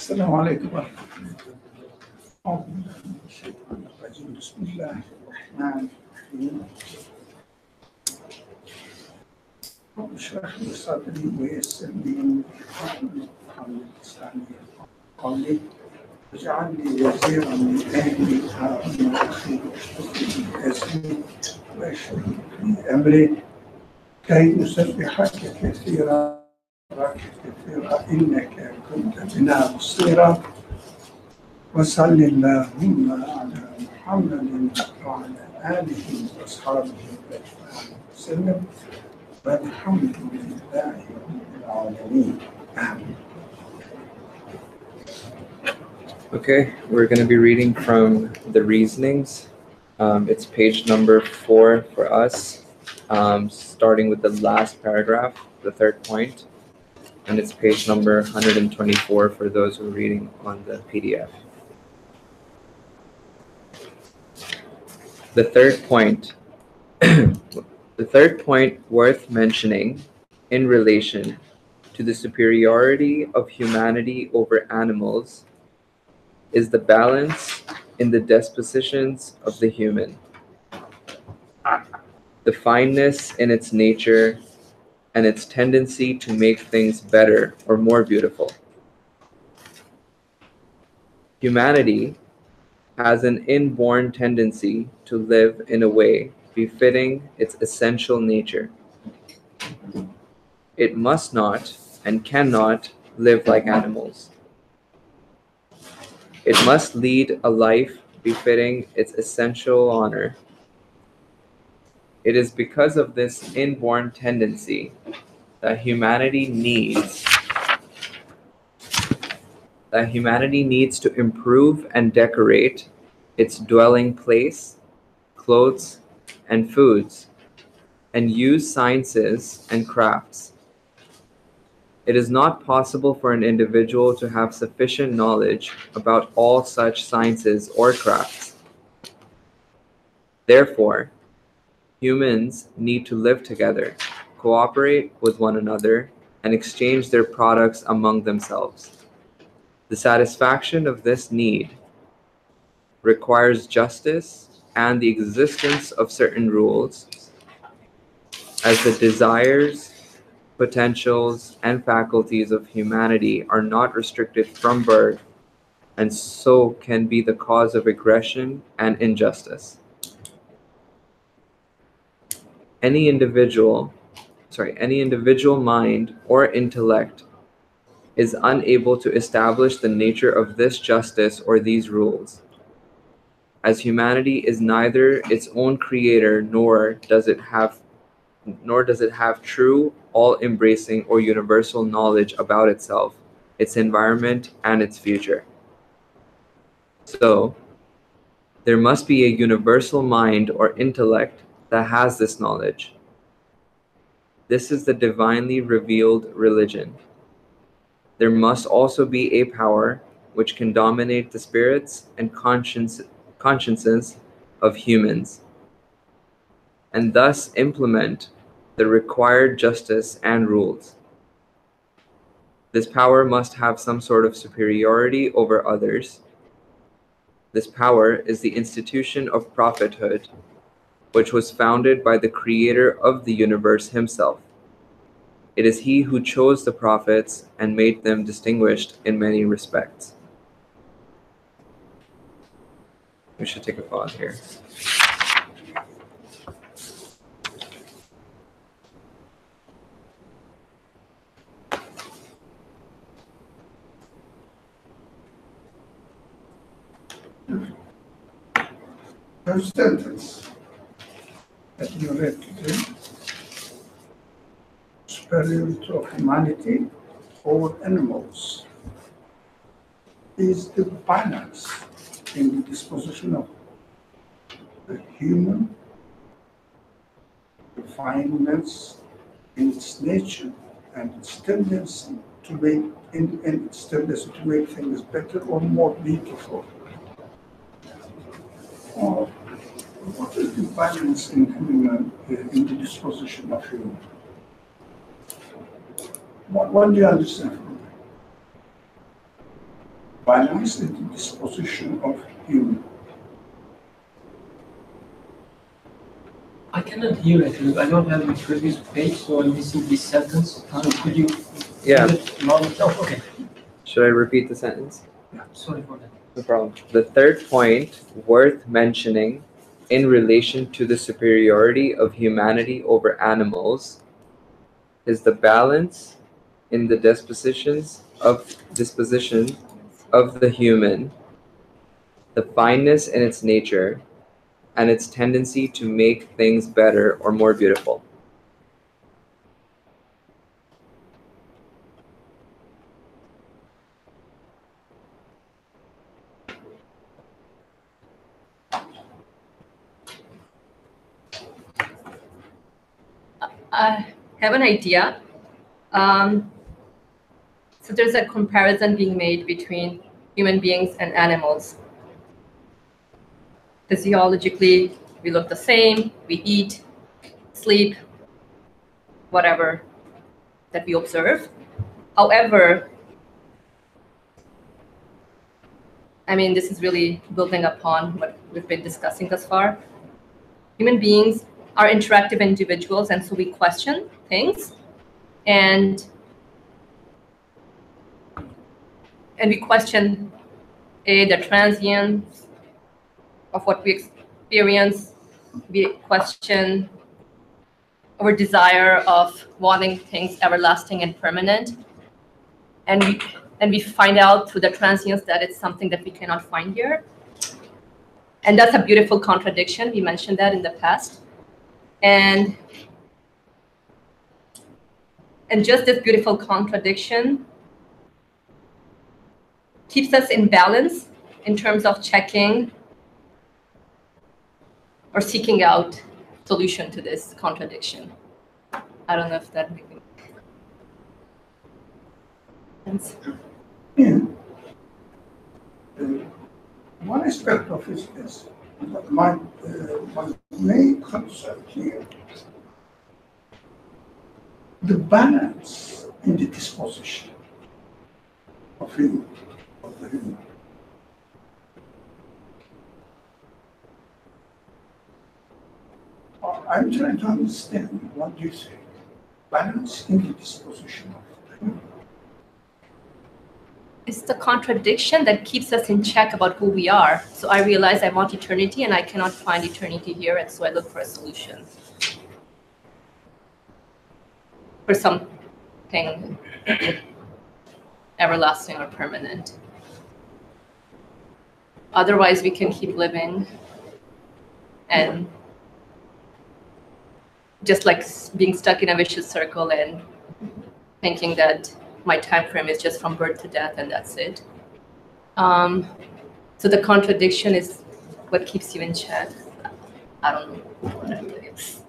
السلام عليكم ورحمة الله. أعوذ بالله من الشيطان الرجيم. بسم الله الرحمن الرحيم. رب اشرح لي صدري ويسر لي أمري واحلل لساني قولي واجعل لي وزيرا من أهلي هارون أخي واشرك به أزري واشرك لي أمري كي نسبحك كثيرا إنك كنت بنا بصيرا وصل اللهم على محمد وعلى آله وأصحابه وسلم والحمد لله رب العالمين. Okay, we're going to be reading from the Reasonings. It's page number 4 for us, starting with the last paragraph, the third point. And it's page number 124 for those who are reading on the PDF. The third point, the third point worth mentioning in relation to the superiority of humanity over animals is the balance in the dispositions of the human, the fineness in its nature, and its tendency to make things better or more beautiful. Humanity has an inborn tendency to live in a way befitting its essential nature. It must not and cannot live like animals. It must lead a life befitting its essential honor. It is because of this inborn tendency that humanity needs to improve and decorate its dwelling place, clothes, and foods, and use sciences and crafts. It is not possible for an individual to have sufficient knowledge about all such sciences or crafts. Therefore, humans need to live together, cooperate with one another, and exchange their products among themselves. The satisfaction of this need requires justice and the existence of certain rules, as the desires, potentials, and faculties of humanity are not restricted from birth, and so can be the cause of aggression and injustice. Any individual mind or intellect is unable to establish the nature of this justice or these rules, as humanity is neither its own creator nor does it have true, all-embracing or universal knowledge about itself, its environment, and its future. So, there must be a universal mind or intellect that has this knowledge. This is the divinely revealed religion. There must also be a power which can dominate the spirits and consciences of humans, and thus implement the required justice and rules. This power must have some sort of superiority over others. This power is the institution of prophethood, which was founded by the creator of the universe himself. It is he who chose the prophets and made them distinguished in many respects. We should take a pause here. First sentence that you read today, superiority of humanity over animals, is the balance in the disposition of the human, the fineness in its nature and its tendency to make things better or more beautiful. Or what is the balance in the disposition of human? What do you understand from balance in the disposition of human. I cannot hear it. I don't have the previous page, so I'm missing this sentence. Could you? Yeah. Oh, okay. Should I repeat the sentence? Sorry for that. No problem. The third point worth mentioning in relation to the superiority of humanity over animals is the balance in the disposition of the human, the fineness in its nature, and its tendency to make things better or more beautiful. I have an idea. So there's a comparison being made between human beings and animals. Physiologically, we look the same, we eat, sleep, whatever that we observe. However, I mean, this is really building upon what we've been discussing thus far. Human beings are interactive individuals, and so we question things, and we question the transience of what we experience. We question our desire of wanting things everlasting and permanent, and we find out through the transience that it's something that we cannot find here. And that's a beautiful contradiction. We mentioned that in the past. And just this beautiful contradiction keeps us in balance in terms of checking or seeking out solution to this contradiction. I don't know if that makes sense. Yeah. One aspect of it is my main concern here, the balance in the disposition of the human. I'm trying to understand what you say. Balance in the disposition of the human. It's the contradiction that keeps us in check about who we are. So I realize I want eternity and I cannot find eternity here, and so I look for a solution. For something everlasting or permanent. Otherwise, we can keep living and just like being stuck in a vicious circle and thinking that my time frame is just from birth to death and that's it. So the contradiction is what keeps you in check. I don't know what it is.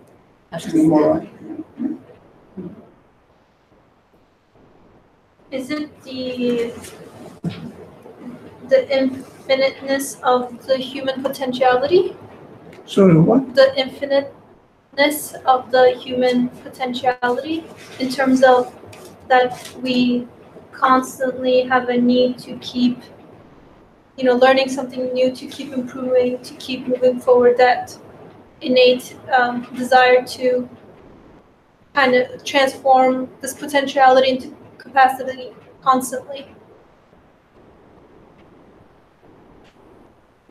Is it the infiniteness of the human potentiality? Sorry, what? The infiniteness of the human potentiality in terms of that we constantly have a need to keep, learning something new, to keep improving, to keep moving forward, that innate desire to kind of transform this potentiality into capacity constantly.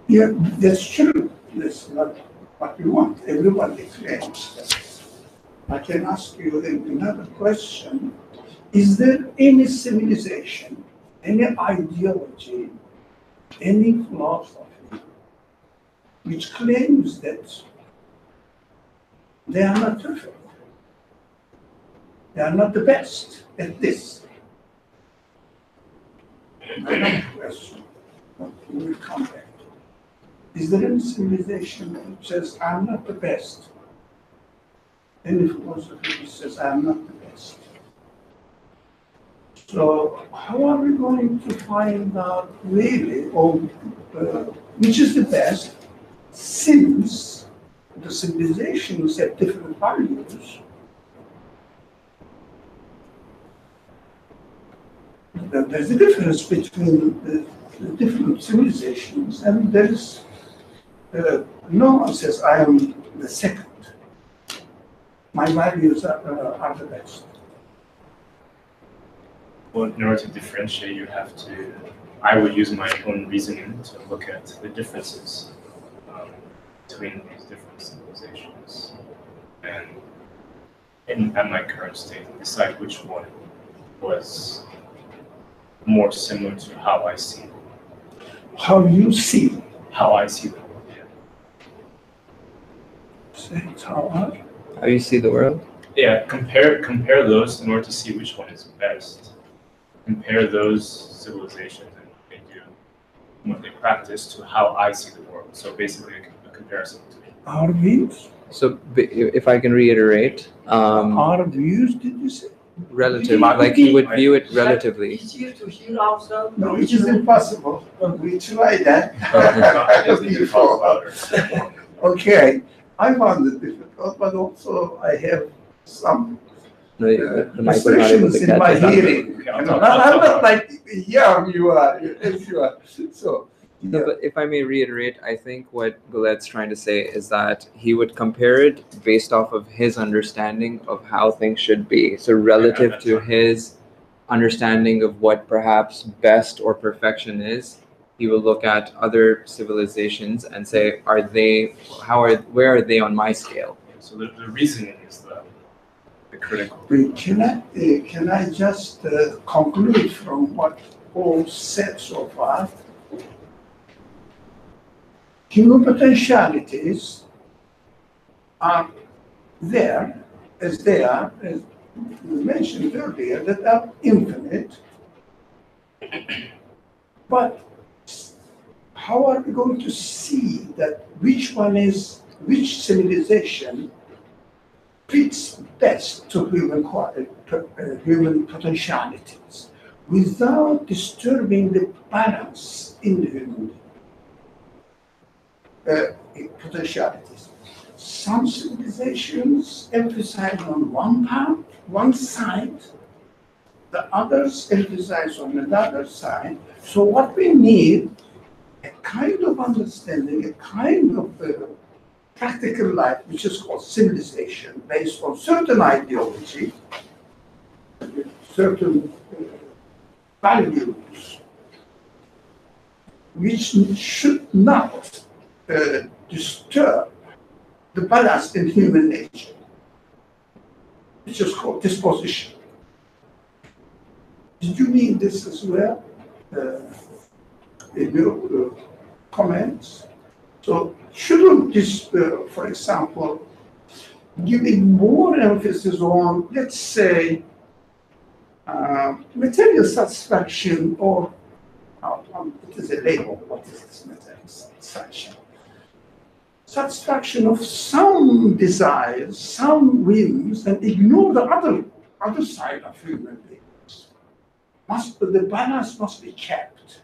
Yeah, that's true. That's not what we want. Everybody claims that. I can ask you another question. Is there any civilization, any ideology, any philosophy which claims that they are not perfect? They are not the best at this. Another question, but we will come back to. Is there any civilization which says, I'm not the best? Any philosophy which says, I'm not the best? So how are we going to find out really which is the best, since the civilizations have different values? There's a difference between different civilizations, and there is no one says I am the second. My values are the best. Well, in order to differentiate, you have to. I would use my own reasoning to look at the differences between these different civilizations, and at my current state, decide which one was more similar to how I see the world. How you see? How I see the world. Yeah. Say it how How you see the world? Yeah. Compare those in order to see which one is best. Compare those civilizations and what they do, and what they practice, to how I see the world. So basically, a comparison between. our views? So if I can reiterate, Our views, did you say? relative, like he would view it relatively. Easier to hear ourselves. No, it is impossible. We tried that. I just need to talk louder. Okay, I found it difficult, but also I have some The mic was not able restrictions to in my catch it. hearing. Okay, I'll You know, talk- I'm not like young you are, as you are. So, No, but if I may reiterate, I think what Guled's trying to say is that he would compare it based off of his understanding of how things should be. So relative that's to fine. his understanding of what perhaps best or perfection is, he will look at other civilizations and say, where are they on my scale? So the reasoning is the critical. can I just conclude from what Paul said so far? Human potentialities are there, as they are, as we mentioned earlier, that are infinite. But how are we going to see that which civilization fits best to human potentialities without disturbing the balance in the human potentialities? Some civilizations emphasize on one side, the others emphasize on another side. So what we need, a kind of understanding, a kind of practical life, which is called civilization, based on certain ideology, certain values, which should not disturb the balance in human nature, which is called disposition. Did you mean this as well in your comments? So shouldn't this, for example, giving more emphasis on, let's say, material satisfaction, or it is a label, what is this material satisfaction? Satisfaction of some desires, some whims, and ignore the other side of human beings. The balance must be kept.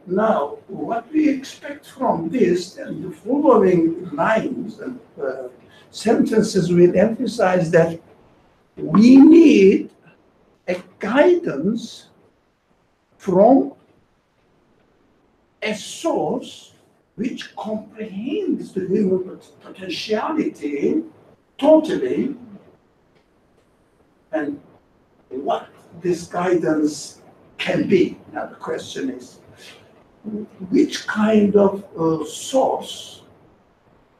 Now, what we expect from this, and the following lines and sentences will emphasize that we need a guidance from a source which comprehends the human potentiality totally, and what this guidance can be. Now the question is, which kind of source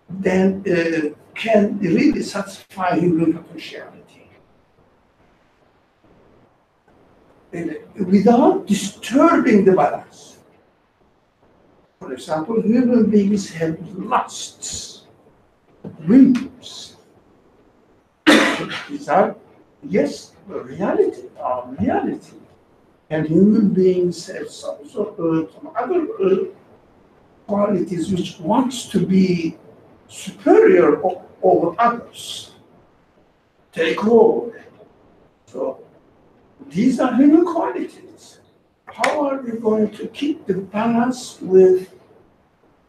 then can really satisfy human potentiality without disturbing the balance? For example, human beings have lusts, whims. These are, yes, reality, our reality. And human beings have some other qualities which wants to be superior over others, take over. So these are human qualities. How are we going to keep the balance with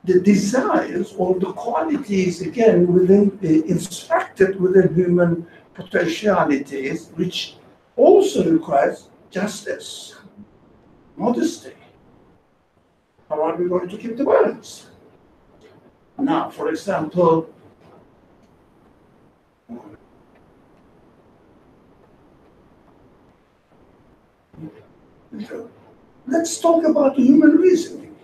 the desires or the qualities, again, instructed within human potentialities, which also requires justice, modesty. How are we going to keep the balance? Now, for example, let's talk about human reasoning.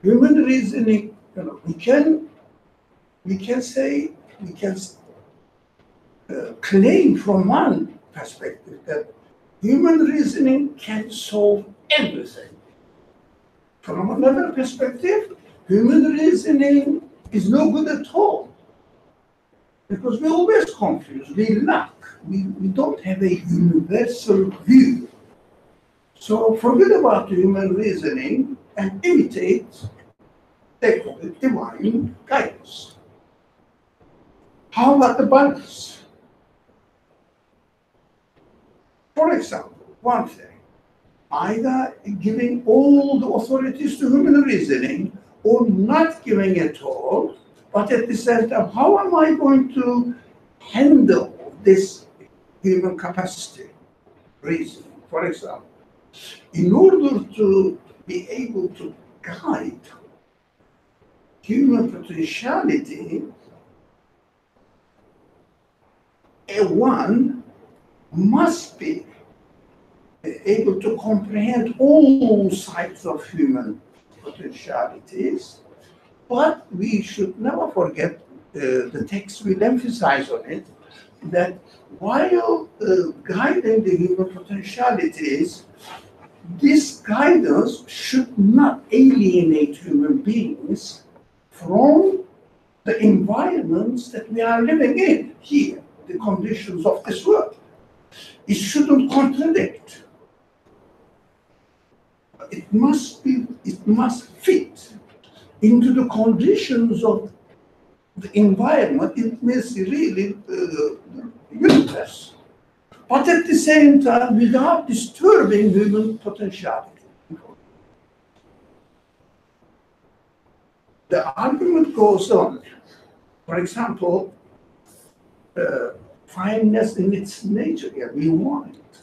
Human reasoning, we can claim from one perspective that human reasoning can solve everything. From another perspective, human reasoning is no good at all. Because we're always confused, we lack, we don't have a universal view. So forget about human reasoning and imitate, they call it divine guidance. How about the balance? For example, one thing, either giving all the authorities to human reasoning or not giving it all, but at the same time, how am I going to handle this human capacity reasoning? For example, in order to be able to guide human potentiality, one must be able to comprehend all sides of human potentialities, but we should never forget, the text will emphasize on it, that while guiding the human potentialities, this guidance should not alienate human beings from the environments that we are living in here, the conditions of this world. It shouldn't contradict. It must fit into the conditions of the environment. It means really the universe, but at the same time without disturbing human potentiality. The argument goes on. For example, fineness in its nature. Yeah, we want it.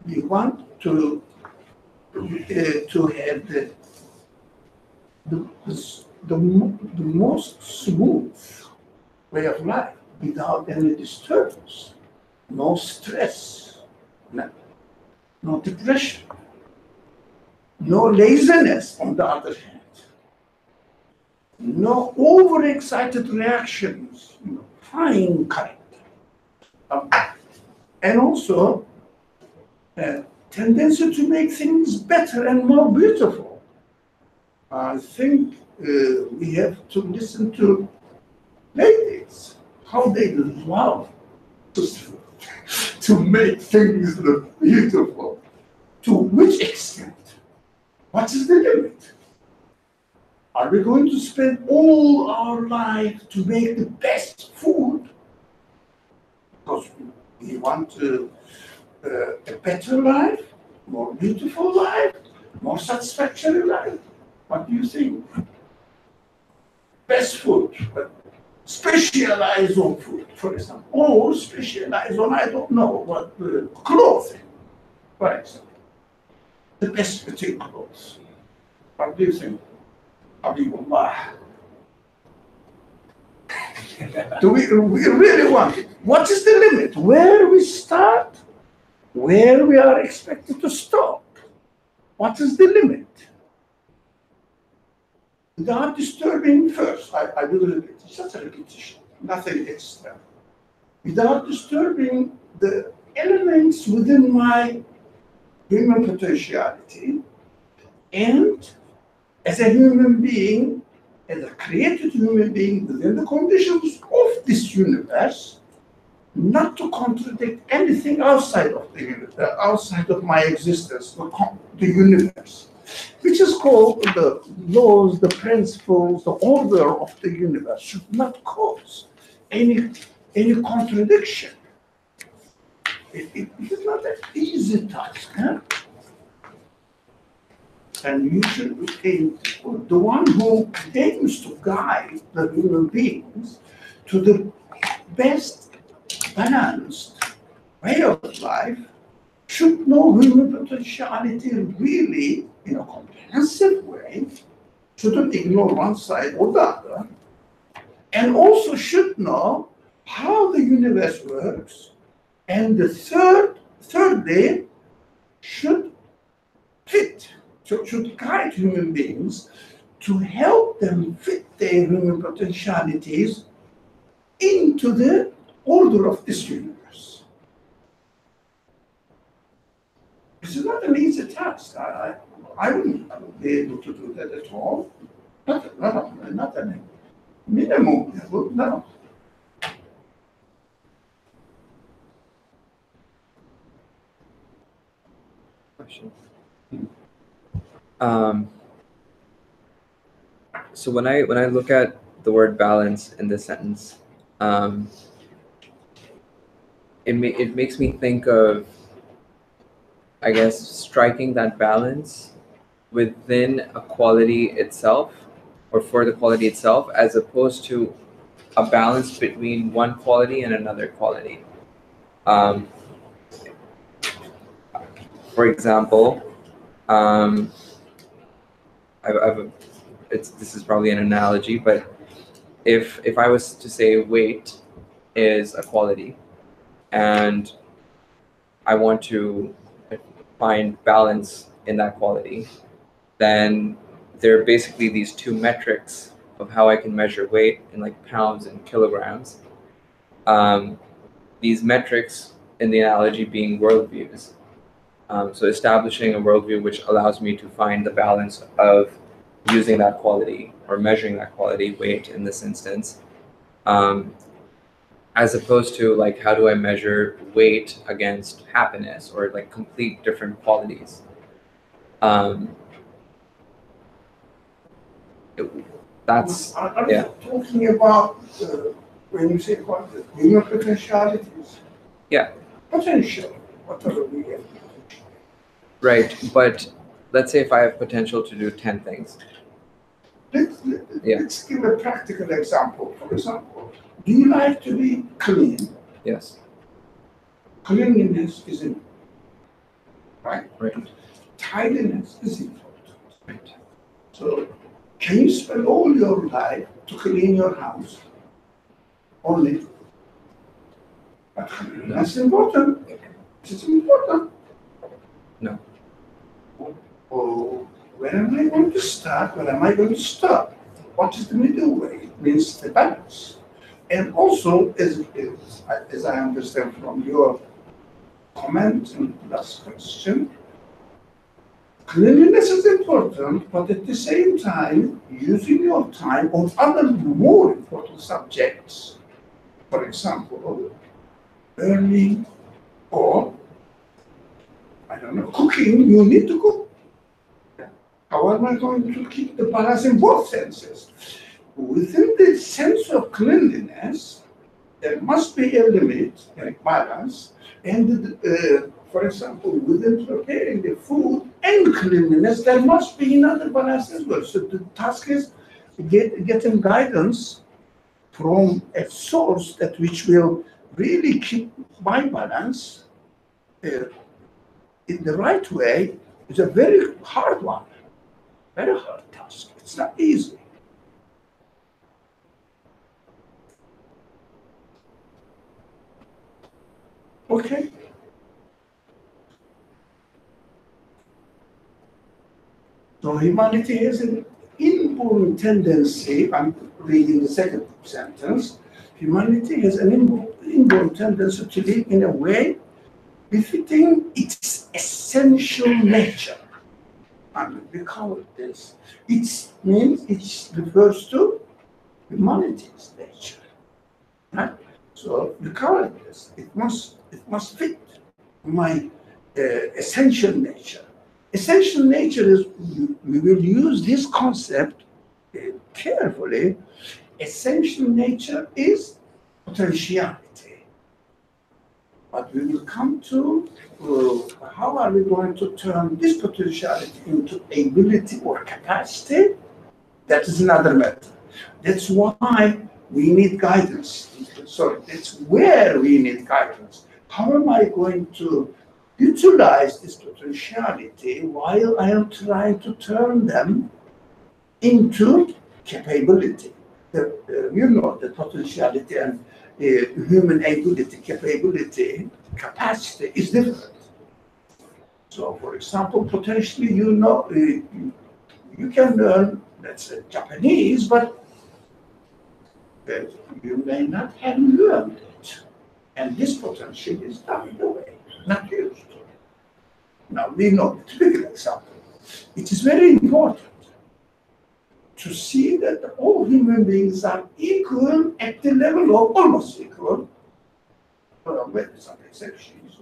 We want to have the most smooth way of life without any disturbance, no stress, no depression, no laziness on the other hand, no overexcited reactions, fine character, and also tendency to make things better and more beautiful. I think we have to listen to ladies, how they love to make things look beautiful. To which extent? What is the limit? Are we going to spend all our life to make the best food? Because we want a better life, more beautiful life, more satisfactory life. What do you think? Best food, but specialize on food, for example, or specialize on, I don't know, what, clothing, for example. The best fitting clothes. What do you think? Habibullah. Do we really want it? What is the limit? Where we start, where we are expected to stop? What is the limit? Without disturbing, first, I will repeat, it's just a repetition, nothing extra. Without disturbing the elements within my human potentiality, and as a human being, as a created human being within the conditions of this universe, not to contradict anything outside of the universe, outside of my existence, the universe, which is called the laws, the principles, the order of the universe, should not cause any contradiction. It is not an easy task, huh? And you should be the one who claims to guide the human beings to the best balanced way of life should know human potentiality really in a comprehensive way, shouldn't ignore one side or the other, and also should know how the universe works, and the thirdly, should guide human beings to help them fit their human potentialities into the order of this universe. This is not an easy task. I wouldn't be able to do that at all. Not at a minimum level, no. Question. So when I look at the word balance in this sentence, it makes me think of, I guess, striking that balance within a quality itself, or for the quality itself, as opposed to a balance between one quality and another quality. For example, this is probably an analogy, but if I was to say weight is a quality, and I want to find balance in that quality, then there are basically these two metrics of how I can measure weight in like pounds and kilograms. These metrics in the analogy being worldviews. So establishing a worldview which allows me to find the balance of using that quality or measuring that quality, weight in this instance, as opposed to like, how do I measure weight against happiness, or like complete different qualities. That's, Are yeah. you talking about when you say human potentialities? Yeah. Potential, whatever we get. Right, but let's say if I have potential to do 10 things. Let's give a practical example. For example, do you like to be clean? Yes. Cleanliness is important, right? Right. Tidiness is important. Right. So, can you spend all your life to clean your house? Only. But that's important. It's important. No. Oh, where am I going to start? Where am I going to stop? What is the middle way? It means the balance. And also, as I understand from your comment and last question, cleanliness is important, but at the same time, using your time on other more important subjects, for example, learning or, I don't know, cooking, you need to cook. How am I going to keep the balance in both senses? Within the sense of cleanliness, there must be a limit, like balance, and for example, within preparing the food and cleanliness, there must be another balance as well. So the task is getting guidance from a source that which will really keep my balance in the right way. It's a very hard one, very hard task. It's not easy. Okay. So humanity has an inborn tendency, I'm reading the second sentence, humanity has an inborn tendency to live in a way befitting its essential nature. And we call it this. It means it refers to humanity's nature. Right? So we call it this. It must fit my essential nature. Essential nature is, we will use this concept carefully. Essential nature is potentiality. But we will come to how are we going to turn this potentiality into ability or capacity? That is another matter. That's why we need guidance. So that's where we need guidance. How am I going to utilize this potentiality while I am trying to turn them into capability. The potentiality and human ability, capability, capacity is different. So, for example, potentially, you can learn, let's say, Japanese, but you may not have learned it. And this potential is down the way, not used. Now, we know the typical example. It is very important to see that all human beings are equal at the level of, almost equal, with some exceptions,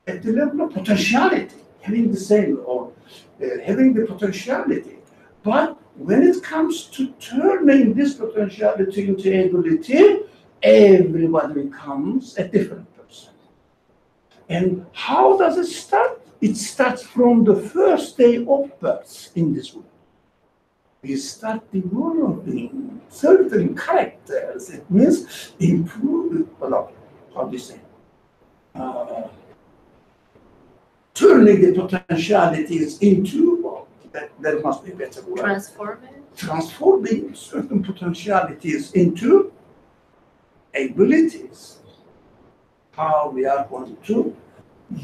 at the level of potentiality, having the same or having the potentiality. But when it comes to turning this potentiality into ability, everybody becomes a different person. And how does it start? It starts from the first day of birth in this world. We start developing certain characters. It means improve, how do you say? Turning the potentialities into, there must be a better word. Transforming certain potentialities into abilities. How we are going to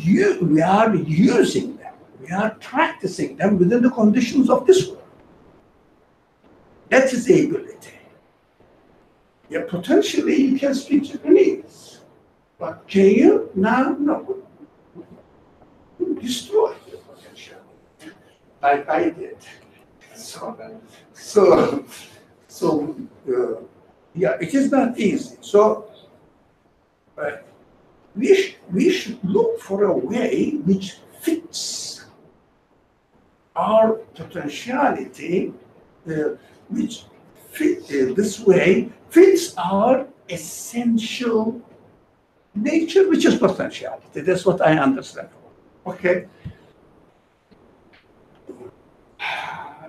we are using them. We are practicing them within the conditions of this world. That is the ability. Yeah, potentially you can speak Japanese, but can you? No. Destroy the potential, like I did. Yeah, it is not easy. So we should look for a way which fits our potentiality, which this way fits our essential nature, which is potentiality. That's what I understand. Okay.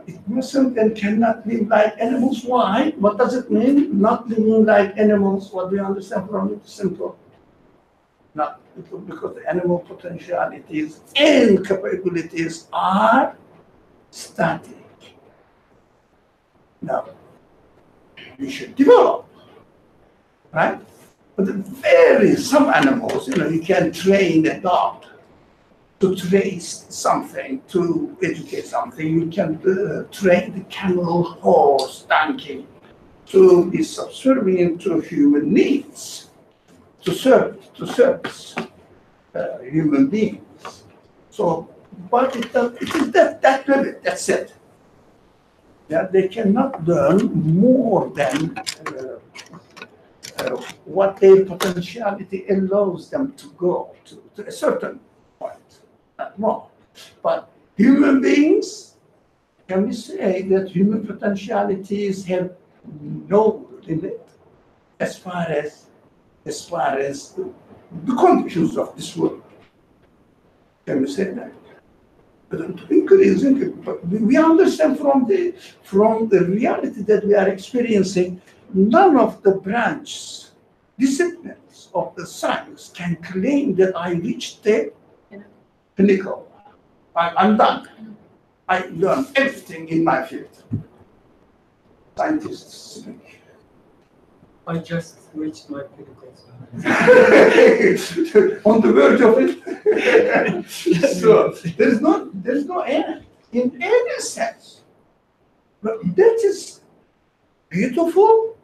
It mustn't and cannot live like animals. Why? What does it mean? Not living like animals. What do you understand from it? Simple. Not because the animal potentialities and capabilities are static. Now, we should develop, right? But some animals, you can train a dog to trace something, to educate something. You can train the camel, horse, donkey to be subservient to human needs, to service human beings. So, but it is that limit. That's it. Yeah, they cannot learn more than what their potentiality allows them to go to a certain point, not more. But human beings, can we say that human potentialities have no limit as far as the conditions of this world? Can we say that? But we understand from the reality that we are experiencing, none of the disciplines of the science can claim that I reached the pinnacle. I'm done. I learned everything in my field. Scientists speak. I just reached my pinnacle. On the verge of it. So there's no end in any sense. But that is beautiful.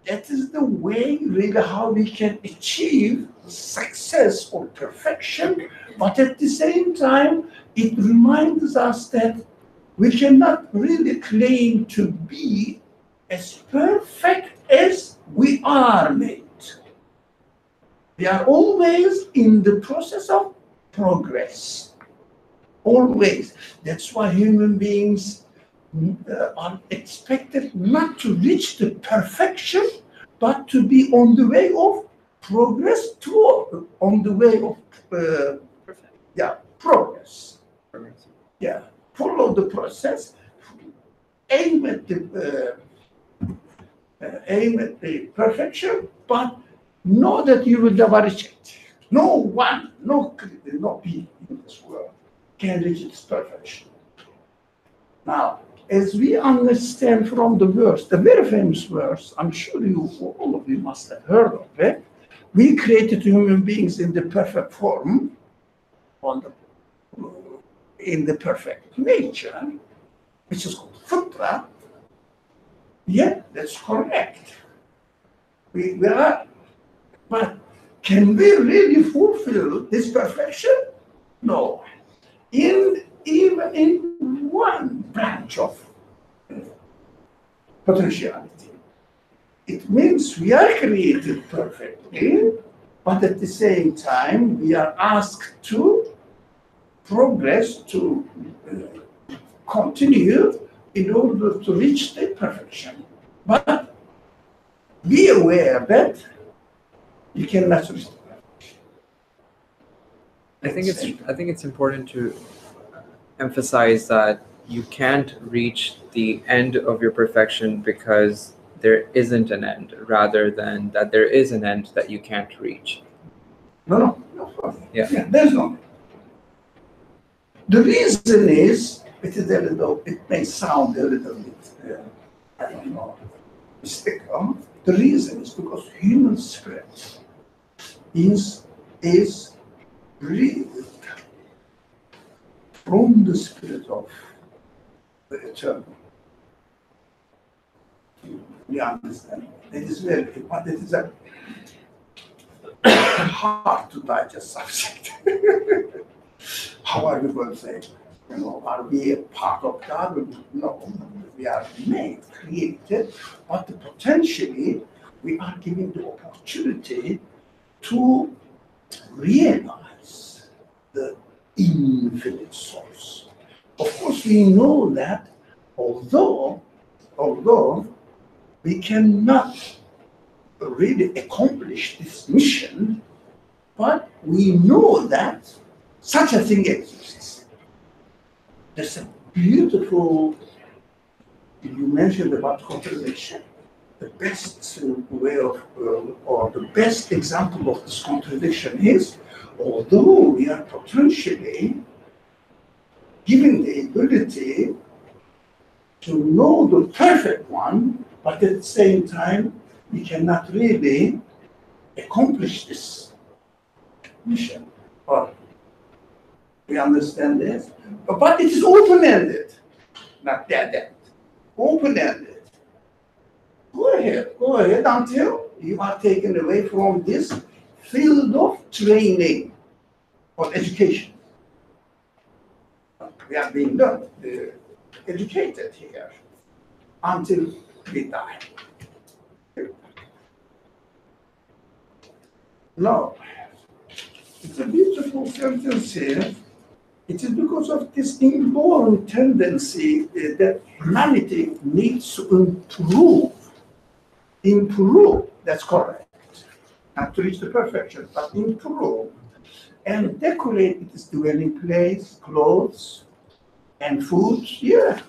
That is the way really how we can achieve success or perfection. But at the same time, it reminds us that we cannot really claim to be as perfect as we are made. We are always in the process of progress. Always. That's why human beings are expected not to reach the perfection, but to be on the way of progress on the way of progress. Yeah, follow the process, aim at the perfection, but know that you will never reach it. No no being in this world can reach its perfection. Now, as we understand from the verse, the very famous verse, I'm sure all of you must have heard of it. We created human beings in the perfect form, in the perfect nature, which is called fitra. Yeah, that's correct. We are, but can we really fulfill this perfection? No. Even in one branch of potentiality. It means we are created perfectly, but at the same time, we are asked to progress, to continue in order to reach the perfection. But be aware that you cannot reach the perfection. I think it's important to emphasize that you can't reach the end of your perfection because there isn't an end, rather than that there is an end that you can't reach. No, Yeah. there's no. The reason is, it may sound a little bit, I don't know, mystical. The reason is because human spirit is breathed from the spirit of the eternal. We understand. It is very, but it is a hard to digest subject. How are we going to say, are we a part of God? No, we are made, created, but potentially we are given the opportunity to realize the infinite source. Of course, we know that although we cannot really accomplish this mission, but we know that such a thing exists. There's a beautiful, you mentioned about contradiction. The best way of, or the best example of this contradiction is, although we are potentially given the ability to know the perfect one, but at the same time, we cannot really accomplish this mission. Or we understand this, but it is open-ended, not dead-end. Open-ended. Go ahead until you are taken away from this field of training or education. We are being done, educated here until we die. No, it's a beautiful sentence here. It is because of this inborn tendency that humanity needs to improve. Improve, that's correct. Not to reach the perfection, but improve. And decorate its dwelling place, clothes, and food. Yeah.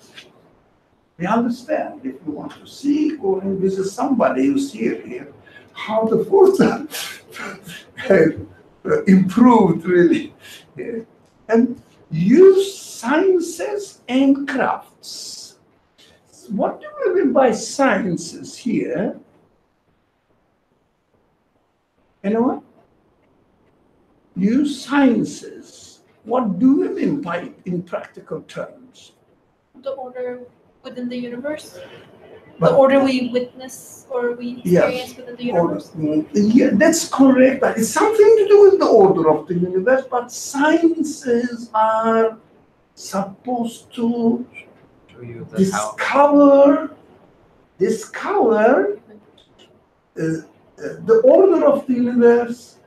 We understand. If you want to see, go and visit somebody who's here, how the food improved, really. Yeah. And use sciences and crafts. What do we mean by sciences here? Anyone? Use sciences. What do we mean by in practical terms? The order within the universe? But, the order we witness or we experience within the universe? Yeah, that's correct. It's something to do with the order of the universe, but sciences are supposed to discover the order of the universe,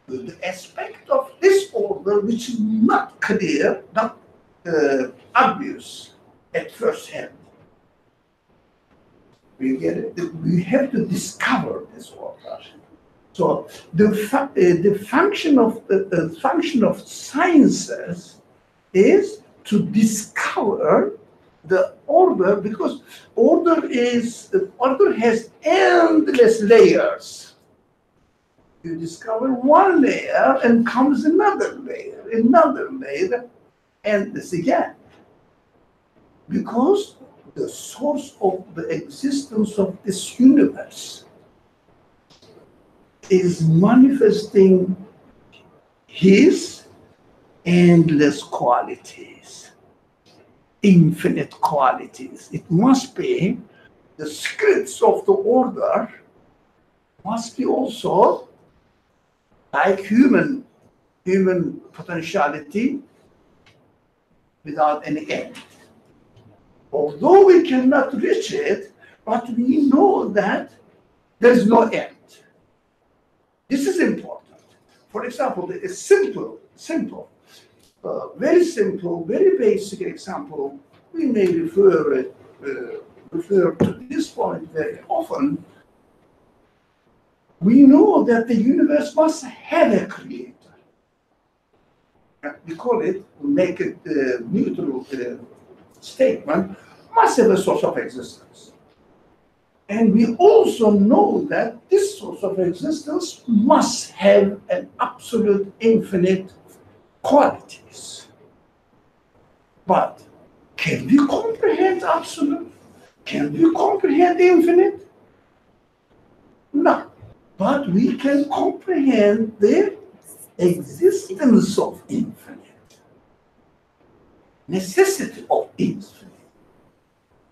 the aspect of this order which is not clear, not obvious at first hand. We get it. We have to discover this order. So the function of sciences is to discover the order, because order has endless layers. You discover one layer and comes another layer, and this again. Because the source of the existence of this universe is manifesting his endless qualities, infinite qualities. It must be the secrets of the order must be also like human potentiality without any end. Although we cannot reach it, but we know that there's no end. This is important. For example, a simple, very simple, very basic example, we may refer to this point very often. We know that the universe must have a creator. We call it, we make it neutral statement, must have a source of existence. And we also know that this source of existence must have an absolute infinite qualities. But can we comprehend absolute? Can we comprehend infinite? No. But we can comprehend the existence of infinite, necessity of infinite.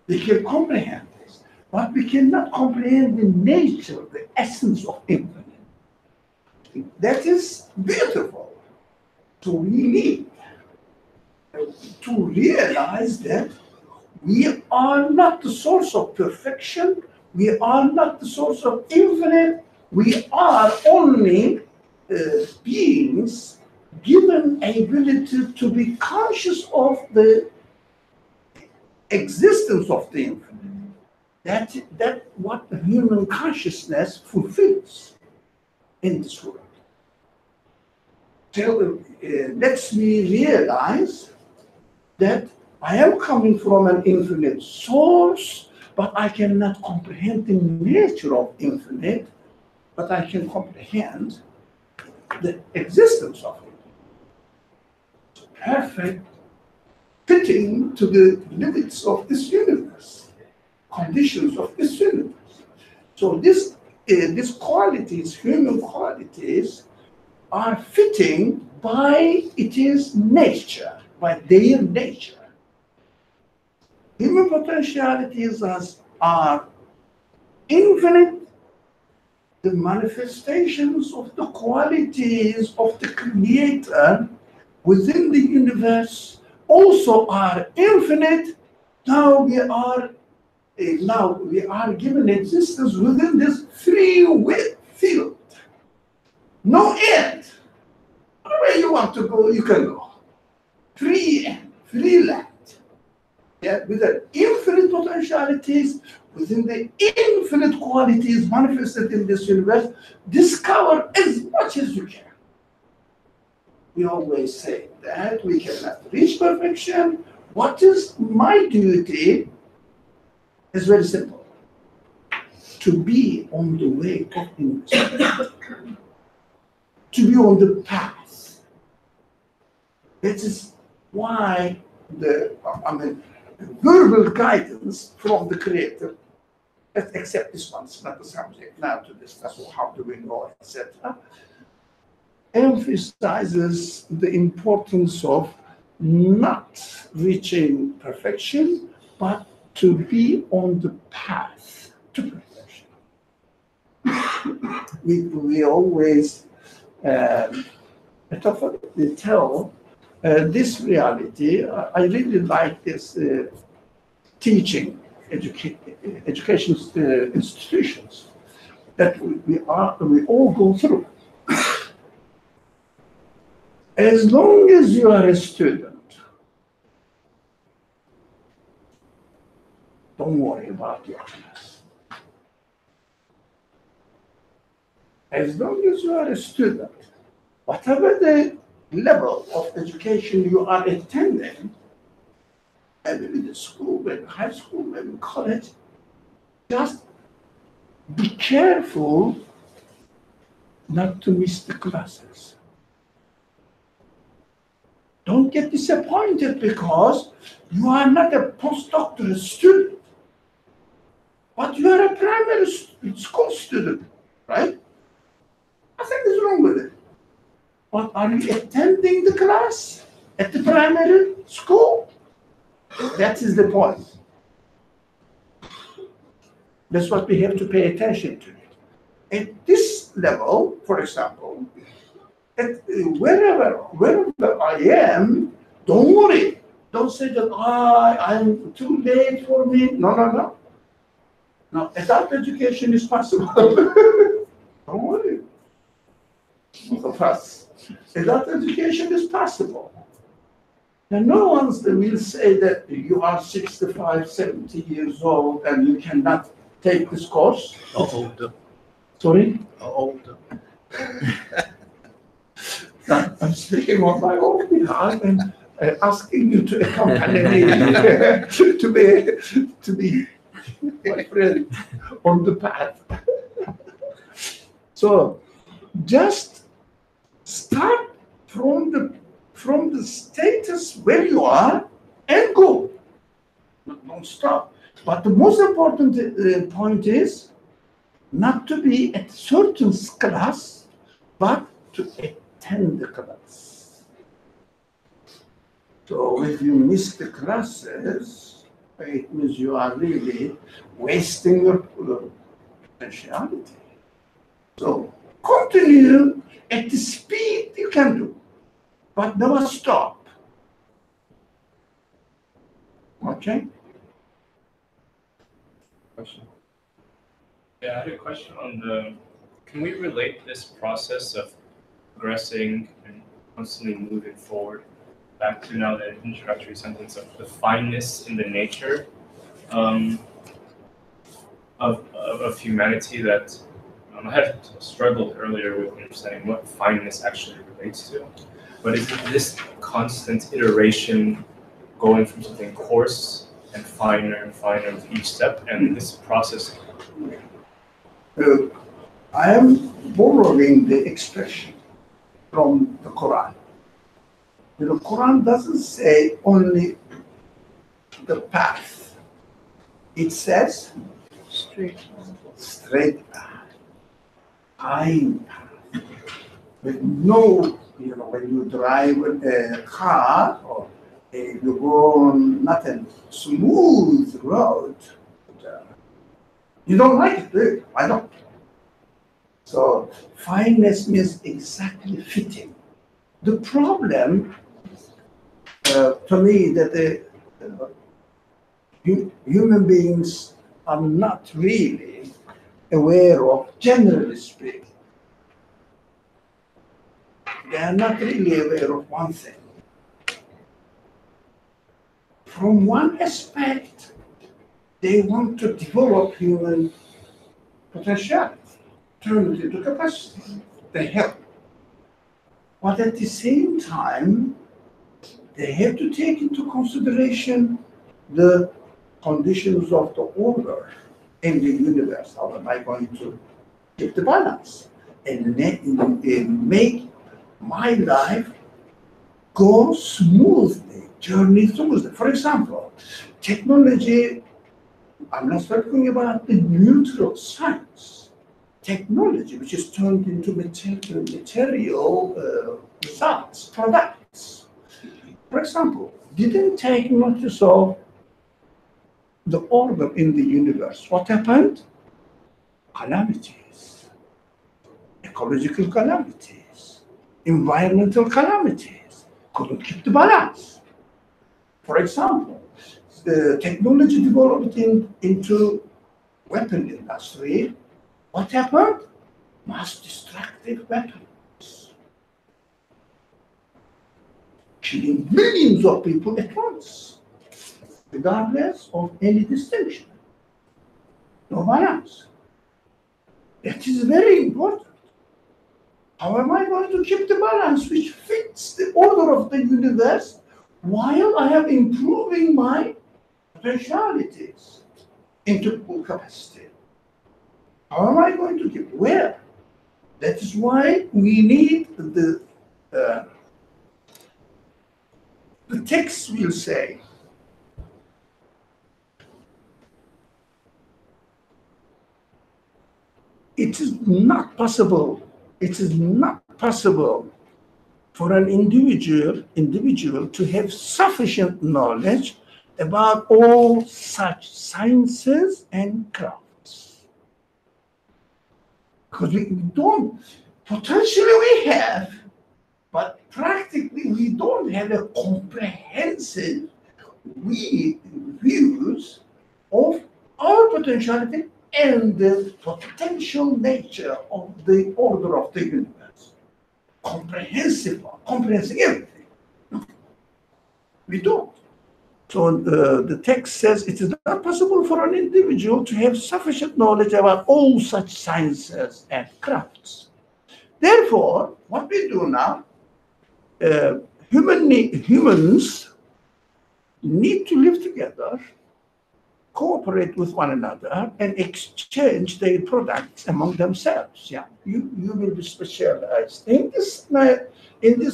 We can comprehend this, but we cannot comprehend the nature, the essence of infinite. That is beautiful to really to realize that we are not the source of perfection, we are not the source of infinite, we are only beings given ability to be conscious of the existence of the infinite. That what the human consciousness fulfills in this world. Lets me realize that I am coming from an infinite source, but I cannot comprehend the nature of infinite, but I can comprehend the existence of it. Perfect fitting to the limits of this universe, conditions of this universe. So these qualities, human qualities, are fitting by its nature, by their nature. Human potentialities are infinite, the manifestations of the qualities of the Creator within the universe also are infinite. Now we are given existence within this free will field. No end. Wherever you want to go, you can go. Free end, free land. Yeah, with the infinite potentialities, within the infinite qualities manifested in this universe, discover as much as you can. We always say that we cannot reach perfection. What is my duty? Is very simple. To be on the way of investigation. To be on the path. That is why verbal guidance from the Creator, let's accept this one, it's not the subject now to discuss how do we know, etc., emphasizes the importance of not reaching perfection, but to be on the path to perfection. We always metaphorically tell this reality. I really like this teaching education institutions that we all go through. As long as you are a student, don't worry about your class. As long as you are a student, whatever the level of education you are attending, maybe in school, maybe high school, maybe college, just be careful not to miss the classes. Don't get disappointed because you are not a postdoctoral student, but you are a primary school student, right? Nothing is wrong with it. But are you attending the class at the primary school? That is the point. That's what we have to pay attention to. At this level, for example, wherever I am, don't worry. Don't say that I'm too late for me. No. Now, adult education is possible. Don't worry. Most of us. Adult education is possible. And no one will say that you are 65, 70 years old and you cannot take this course. Or older. Sorry? Or older. I'm speaking on my own behalf and asking you to accompany me to be my friend on the path. So just start from the status where you are and go. Don't stop. But the most important point is not to be at a certain class, but to attend the class. So if you miss the classes, it means you are really wasting your potentiality. So continue at the speed you can do, but never stop. Okay? Question. Yeah, I had a question on can we relate this process of progressing and constantly moving forward back to now the introductory sentence of the fineness in the nature of humanity that I had struggled earlier with understanding what fineness actually relates to. But is it this constant iteration going from something coarse and finer with each step, and this process? I am borrowing the expression from the Quran. The Quran doesn't say only the path. It says straight path, fine path, with no, when you drive a car or you go on not a smooth road, you don't like it, do you? I don't. So fineness means exactly fitting. The problem to me that human beings are not really aware of, generally speaking. They are not really aware of one thing. From one aspect, they want to develop human potentiality, turn it into capacity. They help. But at the same time, they have to take into consideration the conditions of the order in the universe. How am I going to keep the balance and make my life go smoothly, journey smoothly? For example, technology, I'm not talking about the neutral science. Technology, which is turned into material results, products. For example, didn't take notice of the order in the universe. What happened? Calamities, ecological calamities, environmental calamities. Couldn't keep the balance. For example, the technology developed into weapon industry. What happened? Mass destructive weapons, killing millions of people at once, regardless of any distinction. No balance. That is very important. How am I going to keep the balance which fits the order of the universe while I am improving my potentialities into full capacity? How am I going to keep? Where? That is why we need the text will say, it is not possible for an individual to have sufficient knowledge about all such sciences and crafts. Because we don't, potentially we have, but practically we don't have a comprehensive views of our potentiality and the potential nature of the order of the universe. Comprehensive everything. No, we don't. So the text says it is not possible for an individual to have sufficient knowledge about all such sciences and crafts. Therefore, what we do now, humans need to live together, cooperate with one another, and exchange their products among themselves. Yeah, you will be specialized in this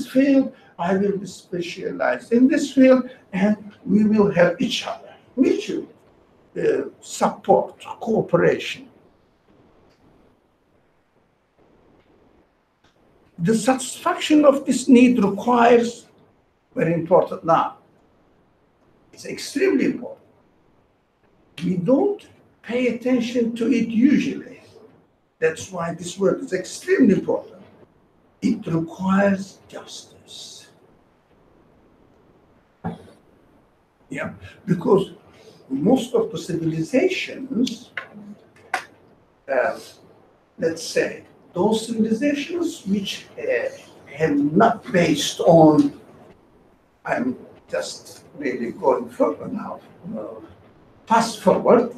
field. I will be specialized in this field, and we will help each other. Mutual support, cooperation. The satisfaction of this need requires, very important now, it's extremely important. We don't pay attention to it usually. That's why this word is extremely important. It requires justice. Yeah, because most of the civilizations, let's say, those civilizations which have not based on, I'm just really going further now, fast forward,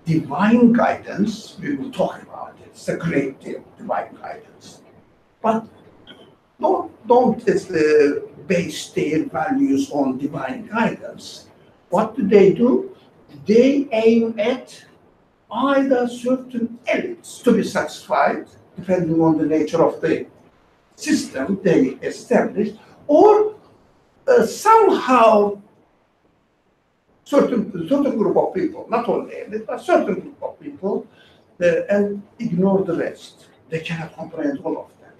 divine guidance, we will talk about it. It's a great deal, divine guidance. But don't base their values on divine guidance. What do? They aim at either certain elites to be satisfied, depending on the nature of the system they establish, or somehow certain group of people, not only elite, but certain group of people, and ignore the rest. They cannot comprehend all of them.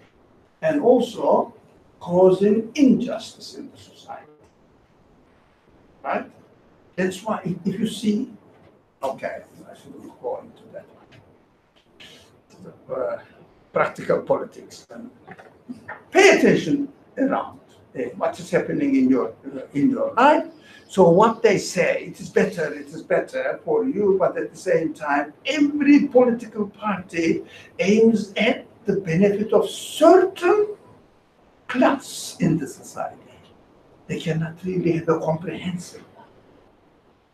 And also causing injustice in the society. Right? That's why if you see, okay, I shouldn't go into that one. Practical politics. Pay attention around what is happening in your life. So what they say, it is better for you, but at the same time, every political party aims at the benefit of certain class in the society. They cannot really have a comprehensive one,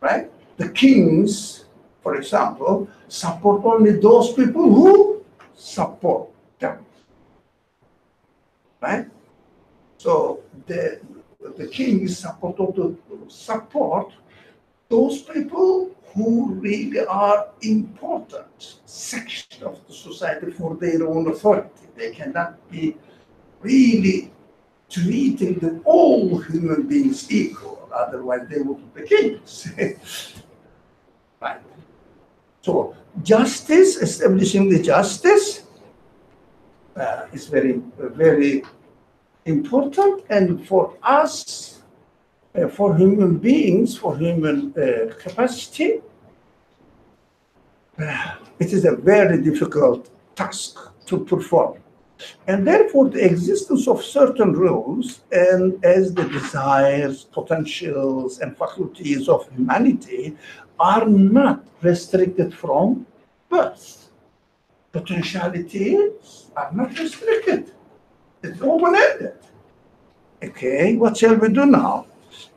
right? The kings, for example, support only those people who support them, right? So the king is supposed to support those people who really are important section of the society for their own authority. They cannot be really treating all human beings equal, otherwise they would be kings. Right. So justice, establishing the justice is very, very important, and for us, for human beings, for human capacity, it is a very difficult task to perform. And therefore, the existence of certain rules and as the desires, potentials, and faculties of humanity are not restricted from birth. Potentialities are not restricted. It's open-ended. Okay, what shall we do now?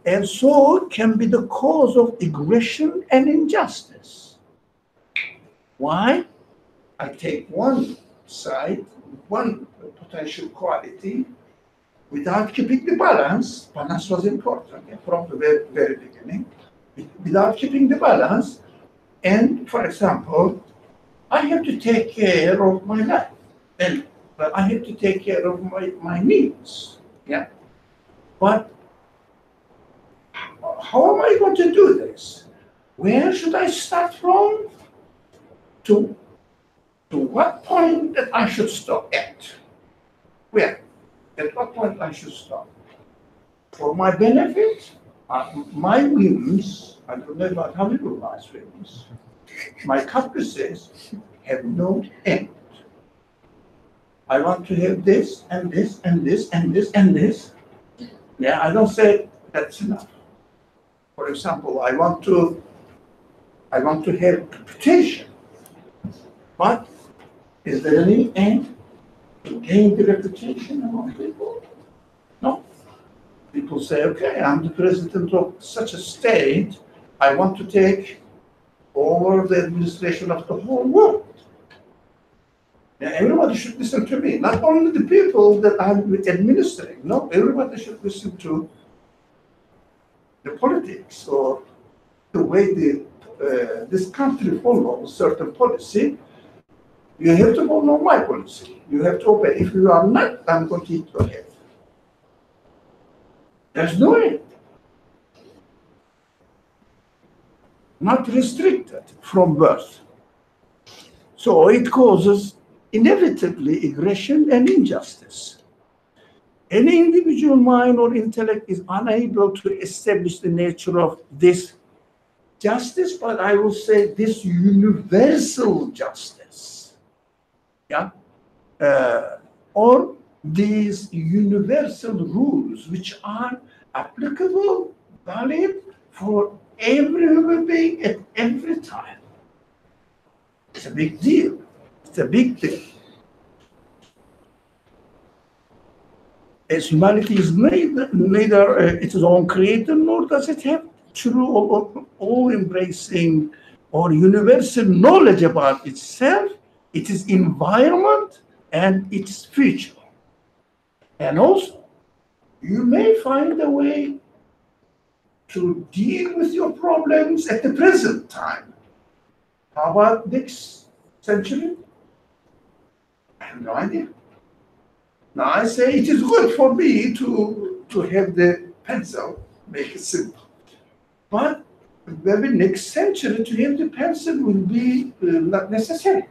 And so can be the cause of aggression and injustice. Why? I take one side, one potential quality, without keeping the balance. Balance was important from the very, very beginning. Without keeping the balance, and for example, I have to take care of my life. And but I have to take care of my needs. Yeah. But how am I going to do this? Where should I start from? To what point that I should stop at? Where? At what point I should stop? For my benefit, my whims, I don't know about how many of my whims, my caprices have no end. I want to have this and this and this and this and this. Yeah, I don't say that's enough. For example, I want to have reputation. But is there any end to gain the reputation among people? No. People say, okay, I'm the president of such a state. I want to take over the administration of the whole world. Now, everybody should listen to me, not only the people that I'm administering. No, everybody should listen to the politics or the way this country follows certain policy. You have to follow my policy. You have to obey. If you are not, I'm going to eat your head. There's no end. Not restricted from birth. So it causes inevitably aggression and injustice. Any individual mind or intellect is unable to establish the nature of this justice, but I will say this universal justice. Yeah? Or these universal rules which are applicable, valid for every human being at every time. It's a big deal. It's a big deal. As humanity is neither its own creator, nor does it have true or all-embracing or universal knowledge about itself, its environment, and its future. And also, you may find a way to deal with your problems at the present time. How about next century? I have no idea. Now I say it is good for me to have the pencil, make it simple. But maybe next century to have the pencil will be not necessary.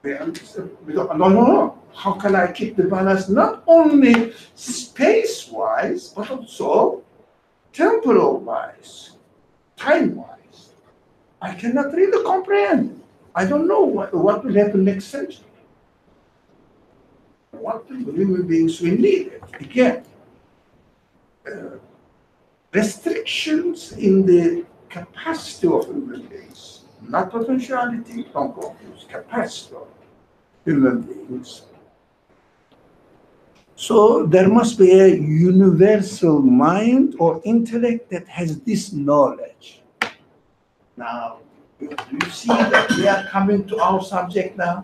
No. How can I keep the balance not only space-wise, but also temporal-wise, time-wise? I cannot really comprehend. I don't know what will happen next century. What human beings will need it. Again, restrictions in the capacity of human beings, not potentiality, don't confuse, capacity of human beings. So there must be a universal mind or intellect that has this knowledge. Now, do you see that we are coming to our subject now?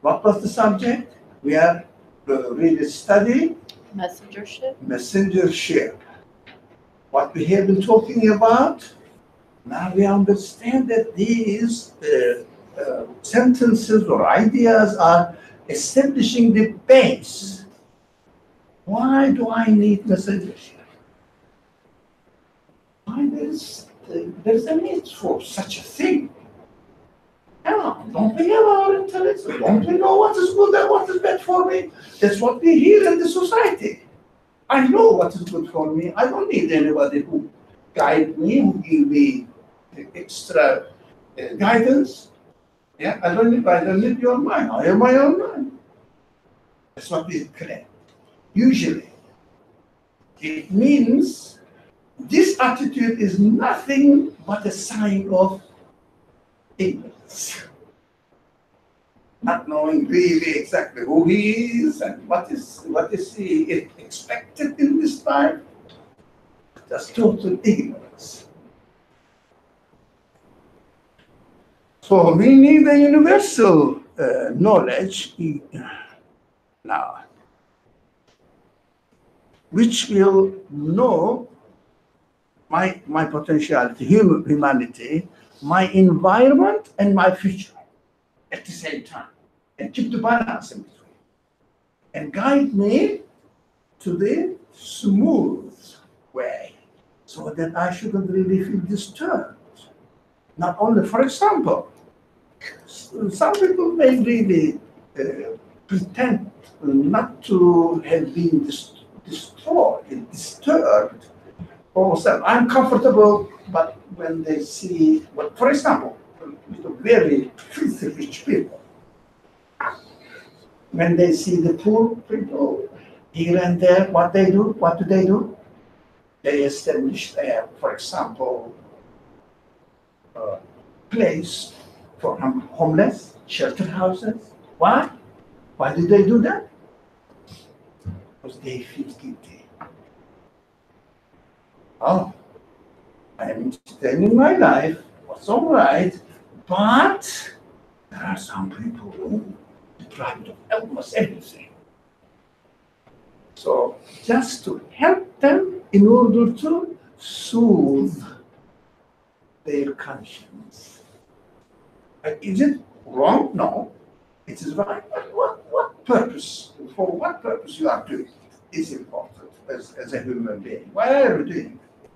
What was the subject? We are really studying Messengership. Messengership. What we have been talking about, now we understand that these sentences or ideas are establishing the base. Why do I need messengership? Why there's a need for such a thing? Don't we have our intellects? Don't we know what is good and what is bad for me? That's what we hear in the society. I know what is good for me. I don't need anybody who guide me, who give me extra guidance. Yeah, I don't need your mind. I have my own mind. That's what we claim. Usually, it means this attitude is nothing but a sign of ignorance. Not knowing really exactly who he is and what is he expected in this life. Just total ignorance. So we need a universal knowledge now, which will know my potentiality, humanity, my environment, and my future. at the same time and keep the balance in between and guide me to the smooth way so that I shouldn't really feel disturbed. Not only, for example, some people may really pretend not to have been destroyed, disturbed, or say, I'm comfortable, but when they see, well, for example, very filthy rich people, when they see the poor people here and there, what do they do? They establish, for example, a place for homeless, shelter houses. Why? Why do they do that? Because they feel guilty. Oh, I am entertaining my life, what's all right, but there are some people who deprived of almost everything. So just to help them in order to soothe their conscience. Is it wrong? No. It is right. But what purpose, for what purpose you are doing it is important as a human being. Why are you doing it?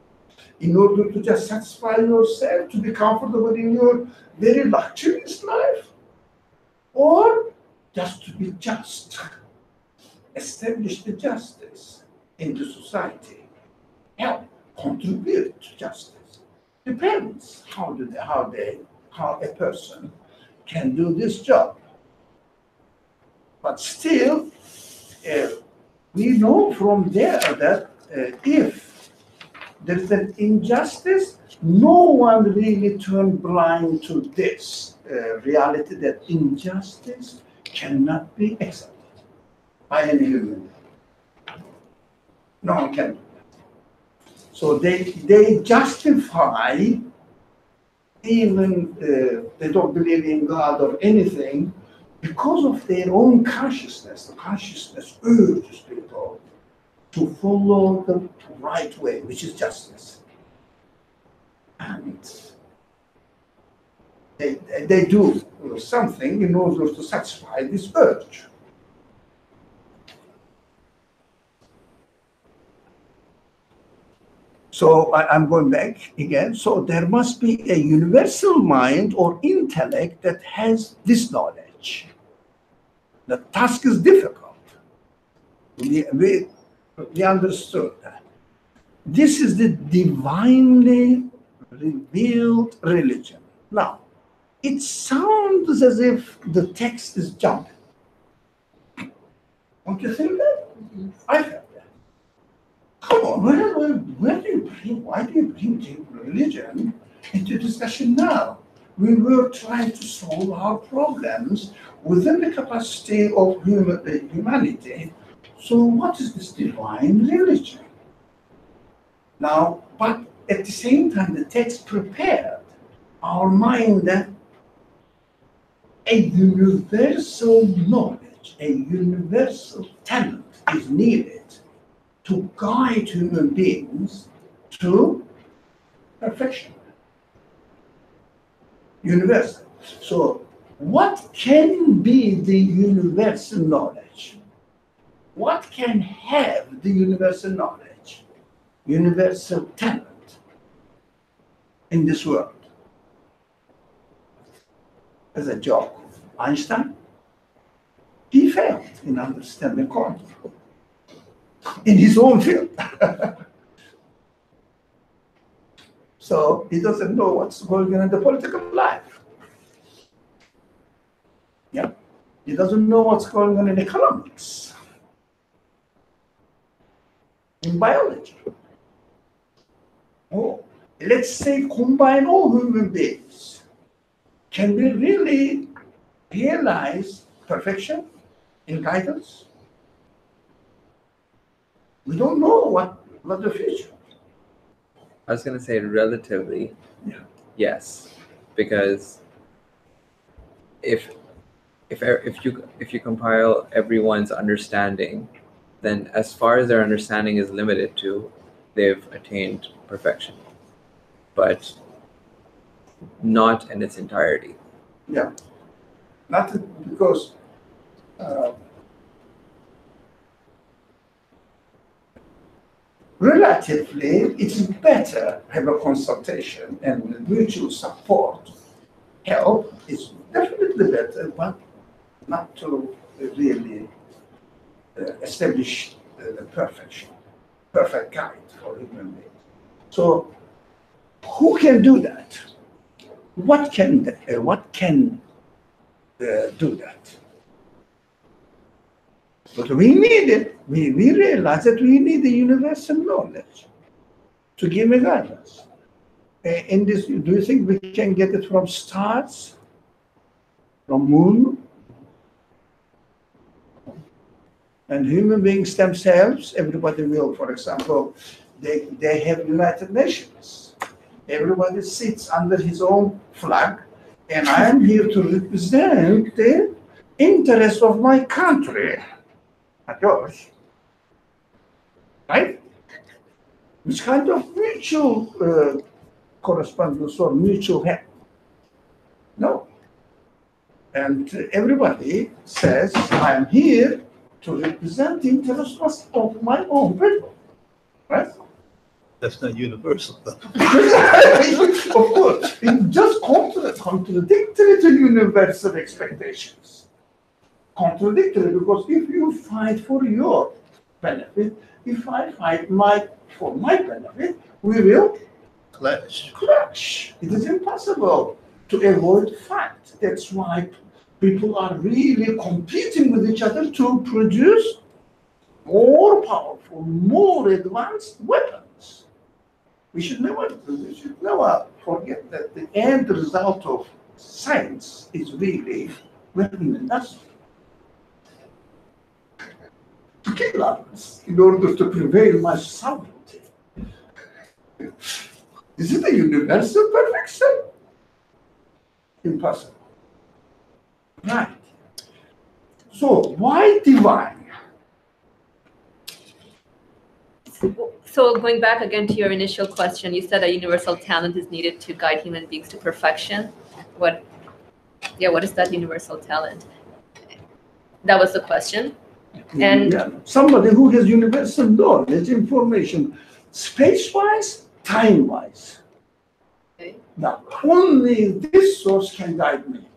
In order to just satisfy yourself, to be comfortable in your very luxurious life? Or just to be just? Establish the justice in the society. Help contribute to justice. Depends how a person can do this job. But still, we know from there that if there's an injustice, no one really turn blind to this reality that injustice cannot be accepted by any human being. No one can do that. So they justify, even they don't believe in God or anything, because of their own consciousness. The consciousness urges people to follow the right way, which is justice. And they do something in order to satisfy this urge. So I'm going back again. So there must be a universal mind or intellect that has this knowledge. The task is difficult. We understood that. This is the divinely revealed religion. Now, it sounds as if the text is jumping. Don't you think that? I felt that. Come on, why do you bring religion into discussion now? We were trying to solve our problems within the capacity of humanity. So what is this divine religion? Now, but at the same time, the text prepared our mind that a universal knowledge, a universal talent is needed to guide human beings to perfection. Universal. So, what can be the universal knowledge? What can have the universal knowledge, universal talent in this world? As a joke, Einstein, he failed in understanding quantum in his own field. So he doesn't know what's going on in the political life. Yeah, he doesn't know what's going on in economics, in biology. Oh, let's say combine all human beings. Can we really realize perfection in guidance? We don't know what the future. I was going to say relatively, yes, because if you compile everyone's understanding, then as far as their understanding is limited to, they've attained perfection, but not in its entirety. Yeah. Not because relatively, it's better have a consultation and mutual support. Help is definitely better, but not to really establish the perfect guide for human beings. So, who can do that? What can do that? But we need it. We realize that we need the universal knowledge to give a guidance. In this, do you think we can get it from stars, from moon, and human beings themselves? Everybody will, for example, they have United Nations. Everybody sits under his own flag, and I am here to represent the interests of my country. Not yours. Right? Which kind of mutual correspondence or mutual help? No. And everybody says, I am here to represent the interests of my own people. Right? That's not universal, though. Of course. It's just contradictory to universal expectations. Contradictory, because if you fight for your benefit, if I fight for my benefit, we will clash. It is impossible to avoid fight. That's why people are really competing with each other to produce more powerful, more advanced weapons. We should never forget that the end result of science is really weapon industry. To kill others in order to prevail my sovereignty. Is it a universal perfection? Impossible. Right. So why divine? So going back again to your initial question, you said a universal talent is needed to guide human beings to perfection. What is that universal talent? That was the question. And somebody who has universal knowledge, information, space-wise, time-wise. Okay. Now, only this source can guide me.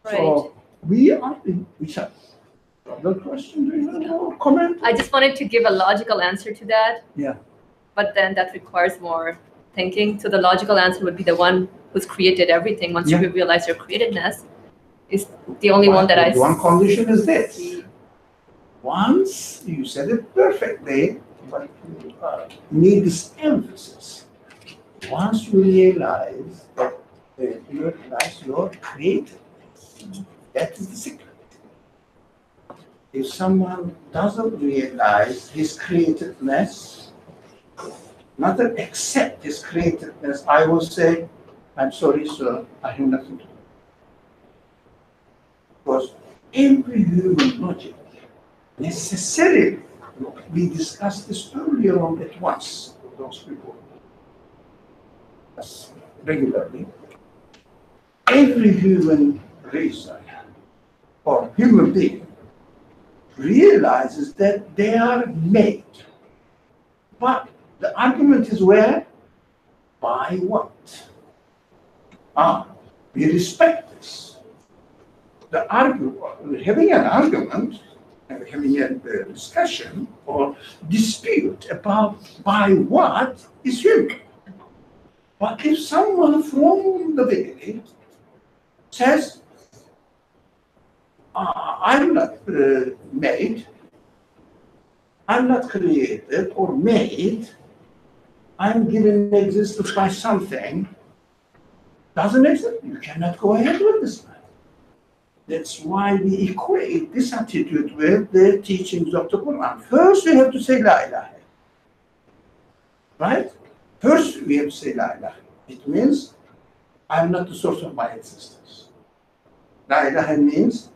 Right. So we are which other question? Do you have a comment? I just wanted to give a logical answer to that. Yeah. But then that requires more thinking. So the logical answer would be the one who's created everything. Once you realize your createdness, is the only one that I see. One condition is this. Once you said it perfectly, but you need this emphasis. Once you realize that you realize your createdness, that is the secret. If someone doesn't realize his createdness, not accept his createdness, I will say, I'm sorry, sir, I have nothing to do. Because every human logic necessarily, we discussed this earlier on at once, those people, regularly, every human reason or human being realizes that they are made. But the argument is where? By what? We respect this. Having an argument, having a discussion or dispute about by what is human. But if someone from the beginning says, I'm not made, I'm not created or made, I'm given existence by something, doesn't exist, you cannot go ahead with this. That's why we equate this attitude with the teachings of the Quran. First, we have to say La ilaha. Right? First, we have to say La ilaha. It means, I am not the source of my existence. La ilaha means,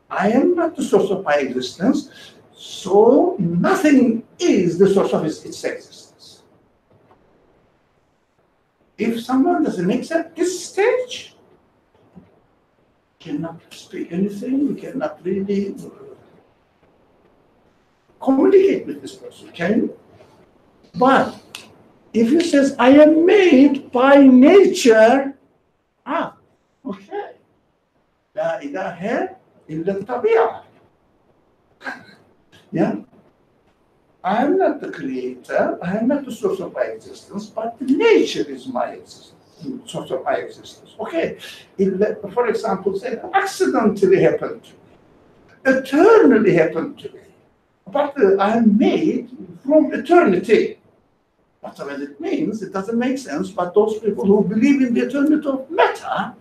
I am not the source of my existence, so nothing is the source of its existence. If someone doesn't accept this stage, cannot speak anything, we cannot really communicate with this person, can you? But if you says, I am made by nature, okay. لا إله إلا الطبيعة. Yeah. I am not the creator, I am not the source of my existence, but nature is my existence, source of my existence. Okay. For example, say, accidentally happened to me, eternally happened to me. But I am made from eternity. Whatever it means, it doesn't make sense, but those people who believe in the eternity of matter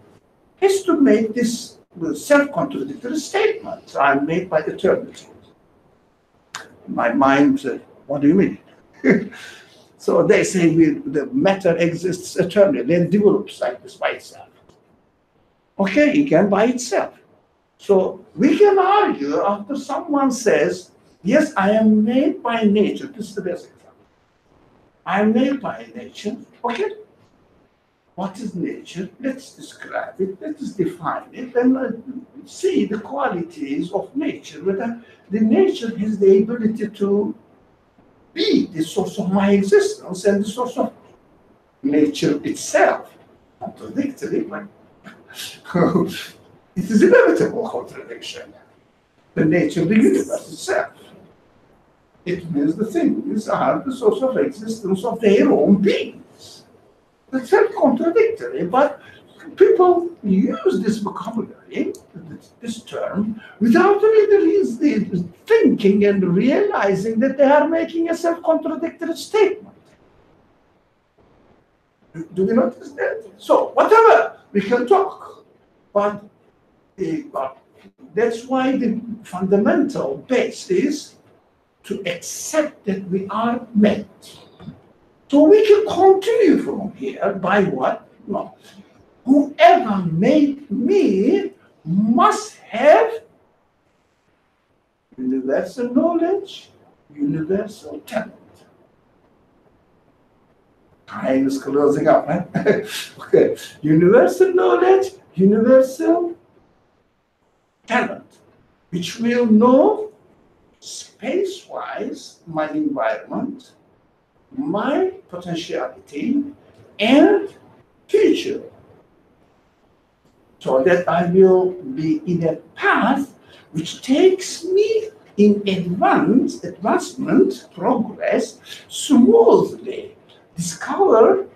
has to make this self-contradictory statement. I am made by eternity. My mind said, what do you mean? So they say the matter exists eternally and develops like this by itself. Okay, it can by itself. So we can argue after someone says, yes, I am made by nature. This is the best example. I am made by nature. Okay. What is nature? Let's describe it. Let's define it and see the qualities of nature. Whether the nature has the ability to be the source of my existence and the source of nature itself. Contradictory, but it is inevitable contradiction. The nature of the universe itself. It means the things are the source of existence of their own beings. It's very contradictory, but people use this vocabulary, this term, without really thinking and realizing that they are making a self-contradictory statement. Do we notice that? So, whatever, we can talk, but that's why the fundamental base is to accept that we are made. So we can continue from here by what? No. Whoever made me must have universal knowledge, universal talent. Time is closing up, right? Okay. Universal knowledge, universal talent, which will know space-wise my environment, my potentiality, and future. So that I will be in a path which takes me in advancement, progress, smoothly, discover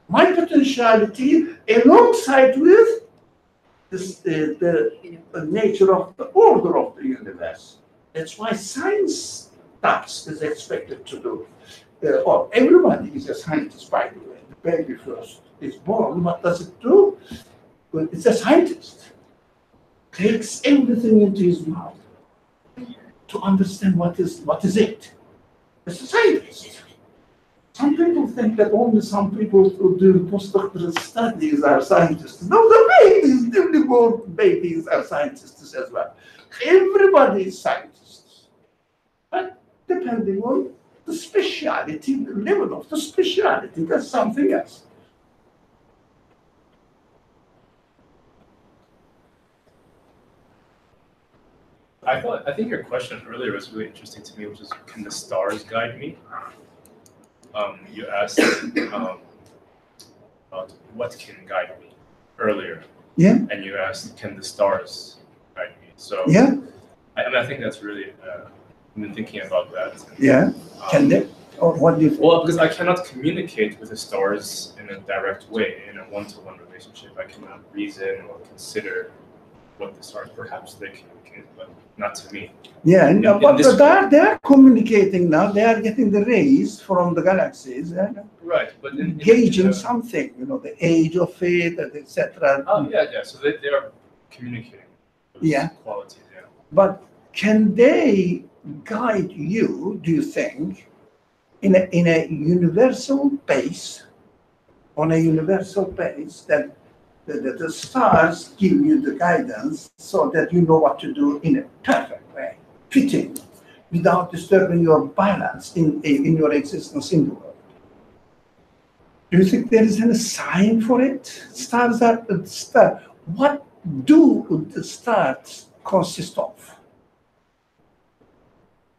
my potentiality alongside with the nature of the order of the universe. That's why science task is expected to do. Or everybody is a scientist, by the way. The baby first is born, what does it do? Well, it's a scientist. Takes everything into his mouth to understand what is it. It's a scientist. Some people think that only some people who do postdoctoral studies are scientists. No, the babies, the newborn babies are scientists as well. Everybody is scientists. But depending on the speciality, the level of the speciality, that's something else. I think your question earlier was really interesting to me, which is, can the stars guide me? You asked about what can guide me earlier. Yeah. And you asked, can the stars guide me? So yeah. I think that's really, I've been thinking about that. Yeah. Can they? Or what do you think? Well, because I cannot communicate with the stars in a direct way, in a one-to-one relationship. I cannot reason or consider what the stars perhaps they communicate, but not to me. Yeah, but they are communicating now. They are getting the rays from the galaxies. Right, but gauging something, the age of it, etc. Oh, yeah. So they are communicating those qualities, yeah. But can they guide you, do you think, in a universal base, on a universal base that the stars give you the guidance so that you know what to do in a perfect way, fitting, without disturbing your balance in your existence in the world? Do you think there is any sign for it? Stars are star. What consist of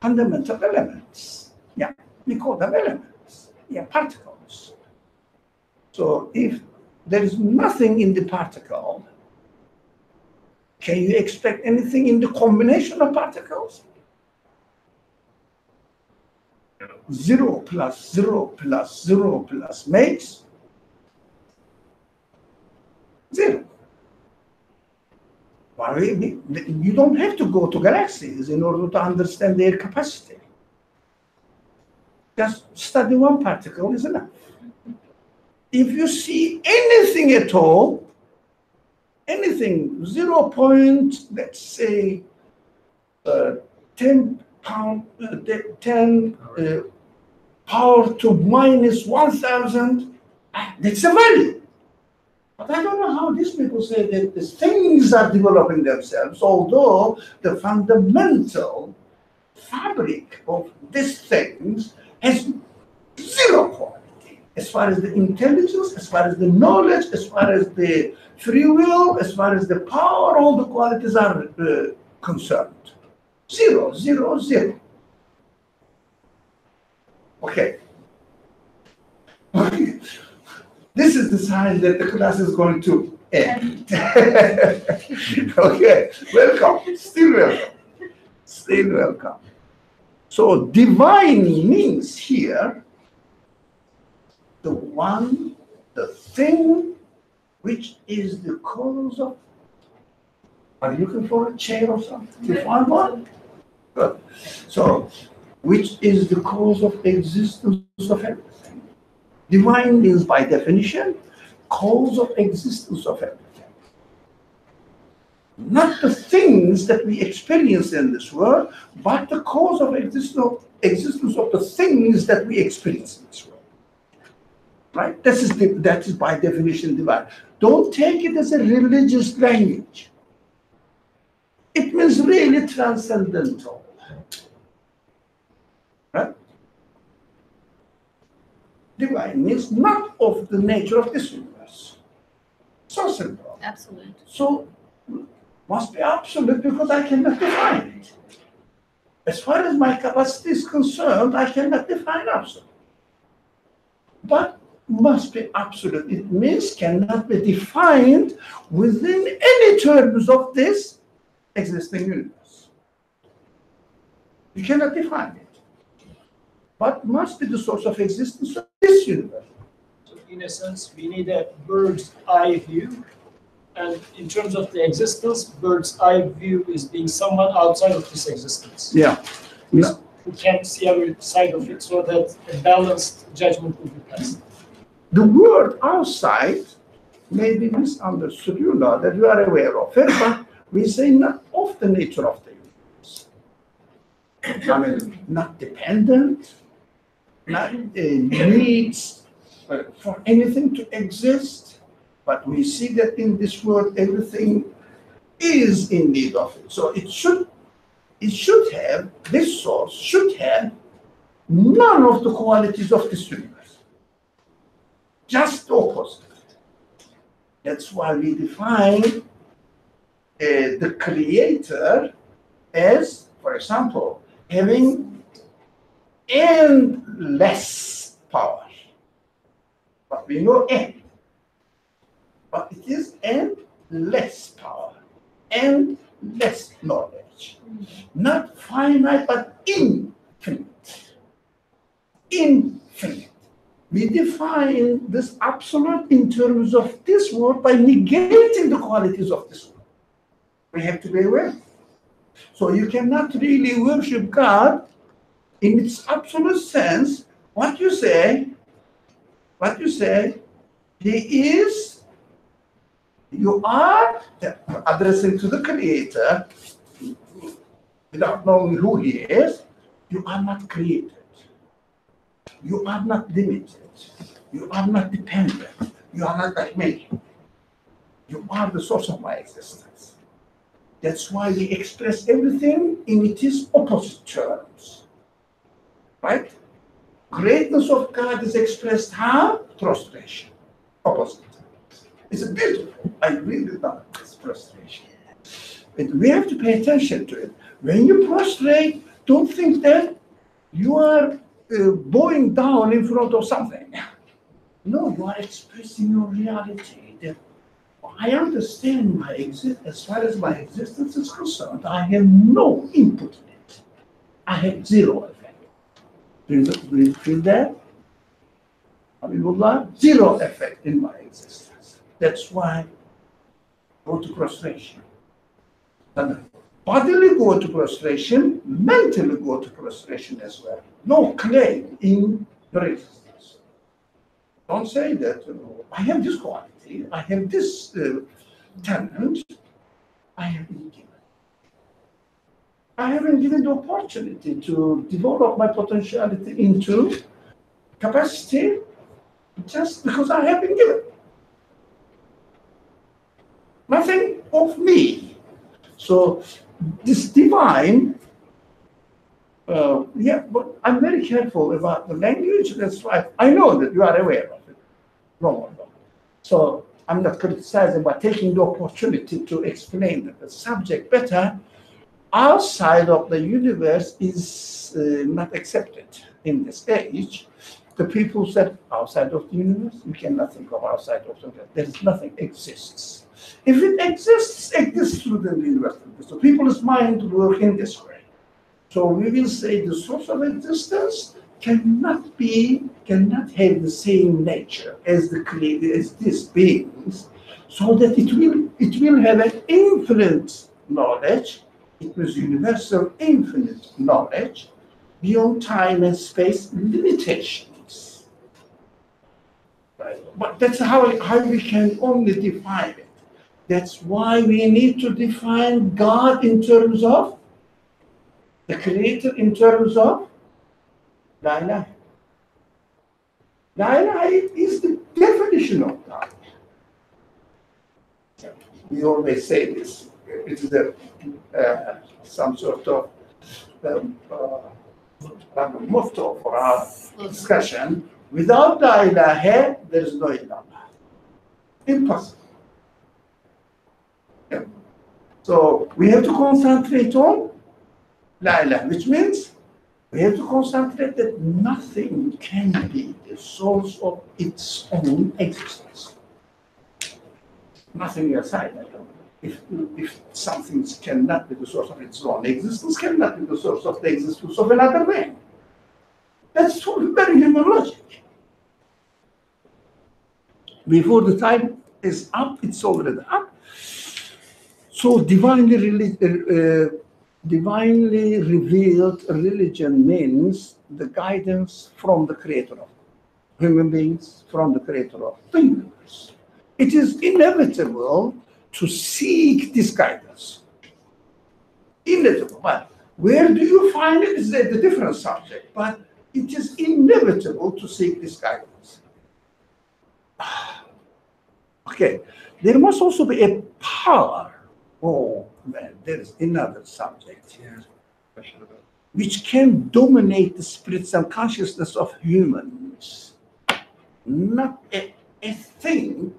fundamental elements. Yeah, we call them elements. Yeah, particles. So if there is nothing in the particle, can you expect anything in the combination of particles? 0 plus 0 plus 0 plus makes 0. Well, you don't have to go to galaxies in order to understand their capacity. Just study one particle is enough. If you see anything at all, anything 0 point, let's say 10 power to minus 1,000, that's a value. But I don't know how these people say that these things are developing themselves, although the fundamental fabric of these things has 0 quality. As far as the intelligence, as far as the knowledge, as far as the free will, as far as the power, all the qualities are concerned. 0, 0, 0. Okay. This is the sign that the class is going to end. Okay, welcome. Still welcome. Still welcome. So divine means here the thing which is the cause of. Are you looking for a chair or something? You find one? Good. So, which is the cause of existence of everything? Divine means, by definition, cause of existence of everything. Not the things that we experience in this world, but the cause of existence of the things that we experience in this world. Right? That is by definition divine. Don't take it as a religious language. It means really transcendental. Right? Divine means not of the nature of this universe. So simple. Absolute. So must be absolute because I cannot define it. As far as my capacity is concerned, I cannot define absolute. But must be absolute. It means cannot be defined within any terms of this existing universe. You cannot define it. But must be the source of existence of this universe. So in a sense, we need a bird's eye view. And in terms of the existence, bird's eye view is being someone outside of this existence. Yeah. No. We can't see every side of it so that a balanced judgment will be passed. The word outside may be misunderstood, you know, that you are aware of it, but we say not of the nature of the universe. I mean, not dependent, not needs for anything to exist, but we see that in this world everything is in need of it. So it should have, this source should have none of the qualities of this universe. Just the opposite. That's why we define the creator as, for example, having endless power. But we know end. But it is endless power, endless knowledge. Not finite, but infinite. Infinite. We define this absolute in terms of this world by negating the qualities of this world. We have to be aware. So you cannot really worship God in its absolute sense. What you say, He is, you are addressing to the Creator without knowing who He is. You are not created. You are not limited. You are not dependent. You are not like me. You are the source of my existence. That's why we express everything in its opposite terms. Right? Greatness of God is expressed how? Prostration. Opposite. It's beautiful. I really love it. prostration. And we have to pay attention to it. When you prostrate, don't think that you are bowing down in front of something. No, you are expressing your reality. That I understand my as far as my existence is concerned, I have no input in it. I have zero effect. Do you feel that? Habibullah, zero effect in my existence. That's why I go to prostration. And bodily go to prostration, mentally go to prostration as well. No claim in your existence. Don't say that I have this quality, I have this talent, I have been given. I haven't given the opportunity to develop my potentiality into capacity just because I have been given. Nothing of me. So this divine, but I'm very careful about the language. That's why I know that you are aware of it. No. So I'm not criticizing, but taking the opportunity to explain the subject better. Outside of the universe is not accepted in this age. The people said outside of the universe, you cannot think of outside of the universe. There is nothing exists. If it exists, it exists through the universe. So people's mind work in this way. So we will say the source of existence cannot have the same nature as the creator, as these beings, so that it will have an infinite knowledge. It was universal infinite knowledge beyond time and space limitations. Right? But that's how we can only define it. That's why we need to define God in terms of the Creator, in terms of La ilaha. La ilaha is the definition of God. We always say this. It is some sort of motto for our discussion. Without La ilaha, there is no illallah. Impossible. Yeah. So we have to concentrate on La ilaha, which means we have to concentrate that nothing can be the source of its own existence. Nothing aside. If something cannot be the source of its own existence, cannot be the source of the existence of another being. That's very human logic. Before the time is up, it's already up. So divinely revealed religion means the guidance from the creator of human beings, from the creator of the universe. It is inevitable to seek this guidance. Inevitable. But where do you find it is a different subject. But it is inevitable to seek this guidance. Okay. There must also be a power. Oh, man, there is another subject here, which can dominate the spirits and consciousness of humans. Not a thing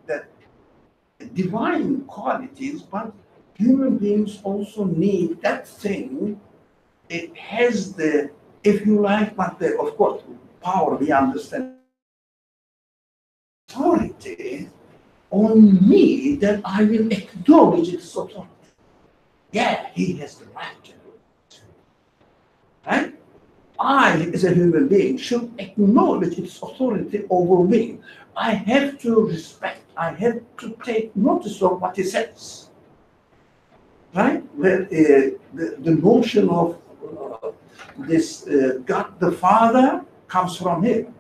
that divine qualities, but human beings also need that thing. It has the, if you like, but the, of course, power we understand. Authority on me that I will acknowledge its authority. Yeah, he has the right to do it. Right? I, as a human being, should acknowledge its authority over me. I have to respect, I have to take notice of what he says. Right? The notion of this God the Father comes from him.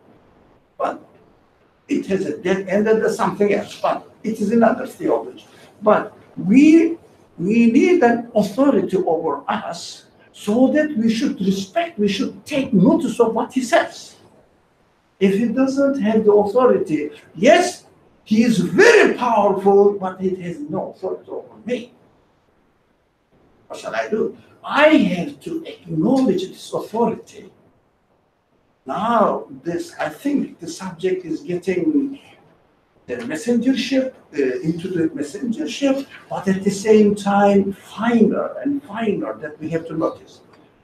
But it has a dead end and something else, but it is another theology. But we need an authority over us so that we should respect, we should take notice of what he says. If he doesn't have the authority, yes, he is very powerful, but it has no authority over me. What shall I do? I have to acknowledge this authority. Now, I think the subject is getting the messengership, into the messengership, but at the same time finer and finer that we have to notice.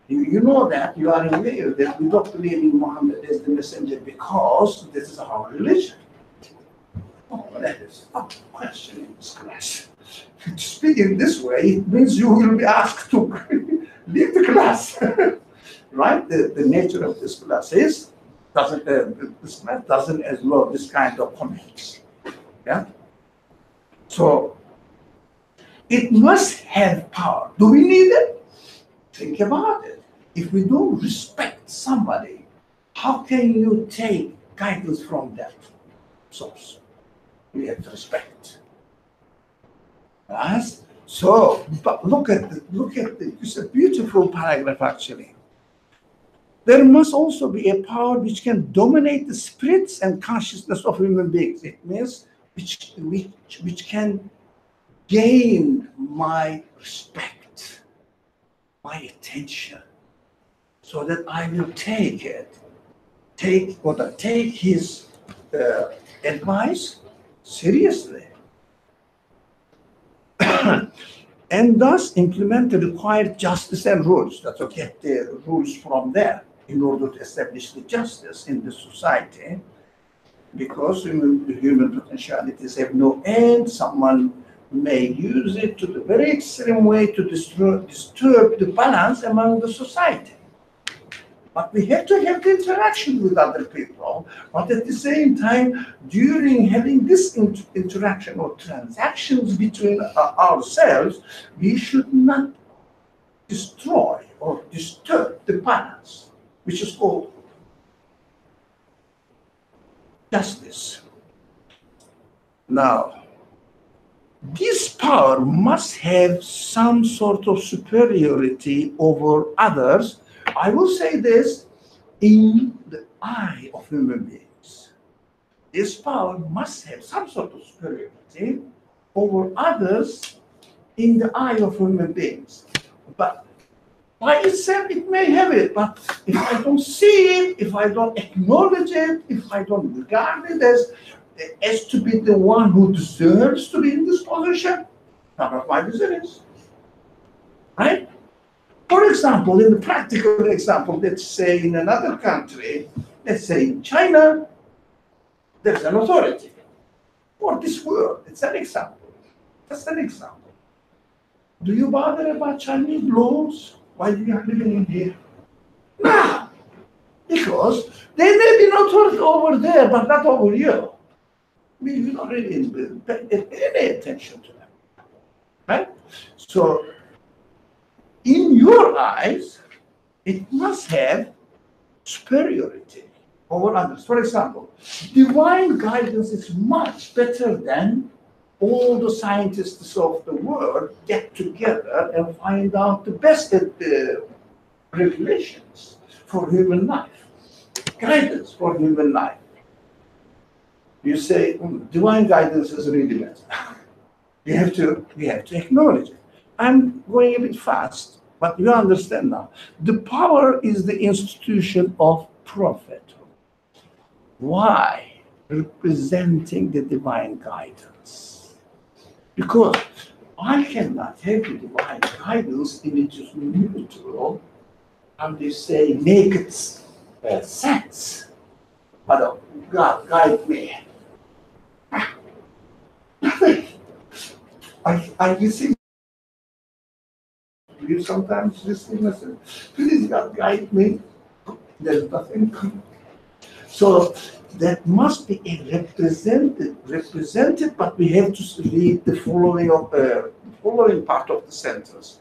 You know that, you are aware that we don't believe in Muhammad as the messenger because this is our religion. Oh, that is not a question in this class. To speak in this way, it means you will be asked to leave the class. Right? The nature of this class is, this class doesn't allow this kind of comments. Yeah? So, it must have power. Do we need it? Think about it. If we don't respect somebody, how can you take guidance from that source? We have to respect. Yes? So, but look at it's a beautiful paragraph actually. There must also be a power which can dominate the spirits and consciousness of human beings. It means which can gain my respect, my attention, so that I will take his advice seriously, and thus implement the required justice and rules. That's what get the rules from there in order to establish the justice in the society. Because human potentialities have no end, someone may use it to the very extreme way to disturb the balance among the society. But we have to have the interaction with other people. But at the same time, during having this interaction or transactions between ourselves, we should not destroy or disturb the balance, which is called justice. Now, this power must have some sort of superiority over others. I will say this, in the eye of human beings. This power must have some sort of superiority over others in the eye of human beings. But by itself, it may have it, but if I don't see it, if I don't acknowledge it, if I don't regard it as to be the one who deserves to be in this position, none of my business. Right? For example, in the practical example, let's say in another country, let's say in China, there's an authority. For this world, it's an example. Just an example. Do you bother about Chinese laws while you are living in here? No, because there may be an authority over there, but not over you. We don't really pay any attention to them, right? So, in your eyes, it must have superiority over others. For example, divine guidance is much better than all the scientists of the world get together and find out the best regulations for human life, guidance for human life. You say divine guidance is really better. We have to acknowledge it. I'm going a bit fast, but you understand now. The power is the institution of prophethood. Why? Representing the divine guidance. Because I cannot have the divine guidance in it is neutral, and they say naked sense. But God guide me. I receive. You sometimes receive message. Please God guide me. There's nothing. So that must be represented, but we have to read the following part of the sentence.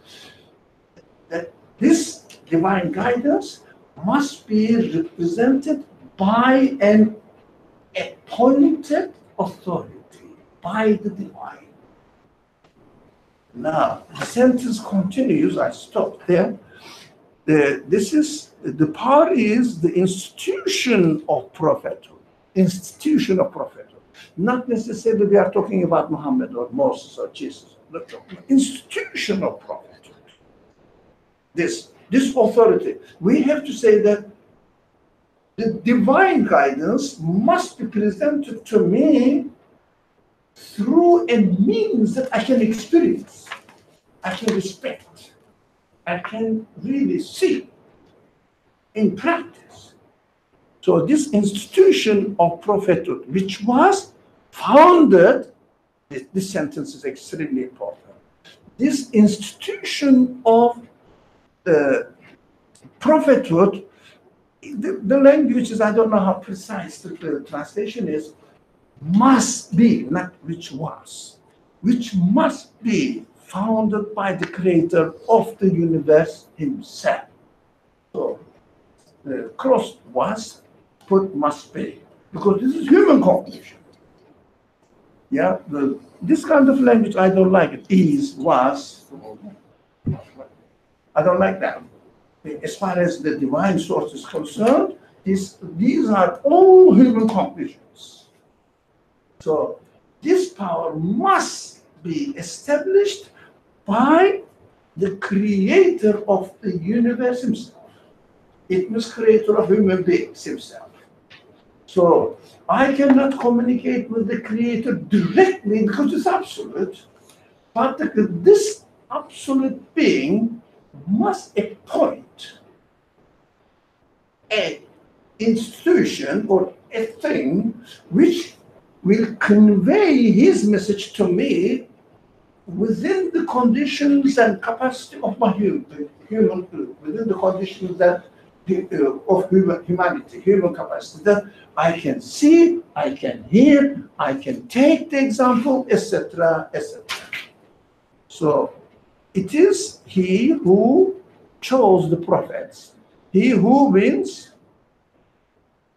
That this divine guidance must be represented by an appointed authority, by the divine. Now, the sentence continues, I stopped there. The power is the institution of prophethood. Institution of prophethood. Not necessarily we are talking about Muhammad or Moses or Jesus. No. Institution of prophethood. This authority. We have to say that the divine guidance must be presented to me through a means that I can experience, I can respect, I can really see in practice. So this institution of prophethood, which was founded, this sentence is extremely important. This institution of prophethood, the language is, I don't know how precise the translation is, must be, not which was, which must be founded by the creator of the universe himself. So the cross was, put must be, because this is human conclusion. Yeah, this kind of language, I don't like it. Is, was, I don't like that. As far as the divine source is concerned, these are all human conclusions. So this power must be established by the creator of the universe himself. It was creator of human beings himself. So I cannot communicate with the creator directly because it's absolute, but this absolute being must appoint an institution or a thing which will convey his message to me within the conditions and capacity of my within the conditions that of humanity, human capacity, that I can see, I can hear, I can take the example, etc., etc. So it is he who chose the prophets, he who wins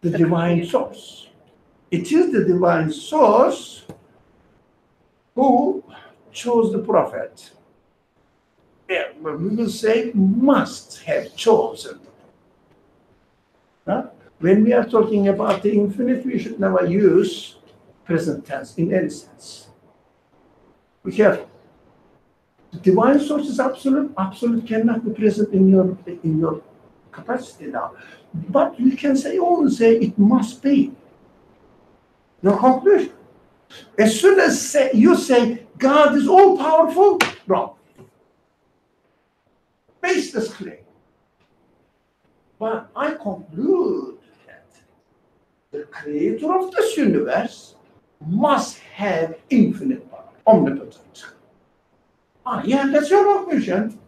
the divine source. It is the divine source who chose the prophet. Yeah, but we will say must have chosen. Huh? When we are talking about the infinite, we should never use present tense in any sense. Be careful. The divine source is absolute. Absolute cannot be present in your capacity now. But we can only say it must be. Your conclusion. As soon as you say God is all powerful, wrong. Baseless claim. But I conclude that the creator of this universe must have infinite power, omnipotent. Yeah, that's your conclusion.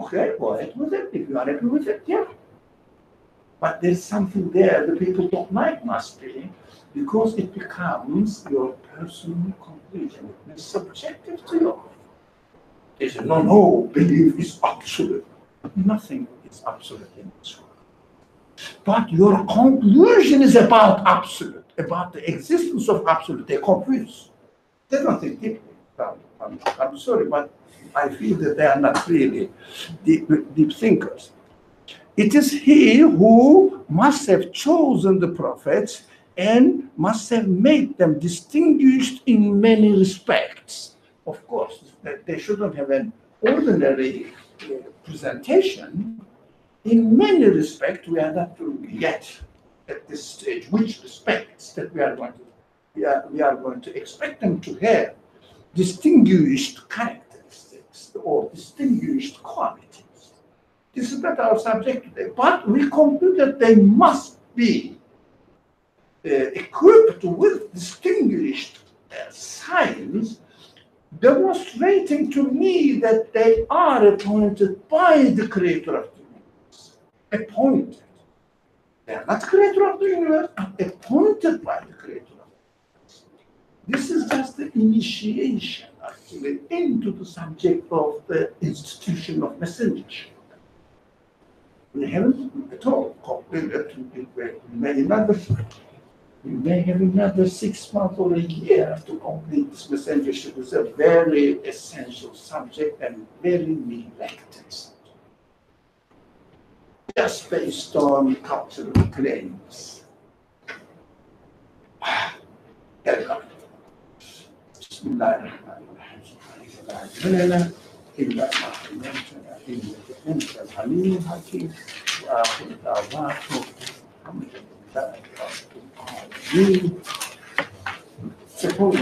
Okay, go ahead with it. If you are happy with it, yeah. But there's something there that people don't like, must be, because it becomes your personal conclusion. It's subjective to you. They say, no, belief is absolute. Nothing is absolute in this world. But your conclusion is about absolute, about the existence of absolute. They're confused. They don't think deeply. I'm sorry, but I feel that they are not really deep thinkers. It is he who must have chosen the prophets and must have made them distinguished in many respects. Of course, they shouldn't have an ordinary presentation. In many respects, we are not yet at this stage which respects that we are going to expect them to have distinguished characteristics or distinguished qualities. This is not our subject today, but we conclude that they must be equipped with distinguished signs, demonstrating to me that they are appointed by the creator of the universe. Appointed. They are not creator of the universe, but appointed by the creator of the universe. This is just the initiation, actually, into the subject of the institution of messengership. We haven't at all completed. We may have another 6 months or a year to complete this messengership. It's a very essential subject and very neglected subject. Just based on cultural claims. Here we go. Suppose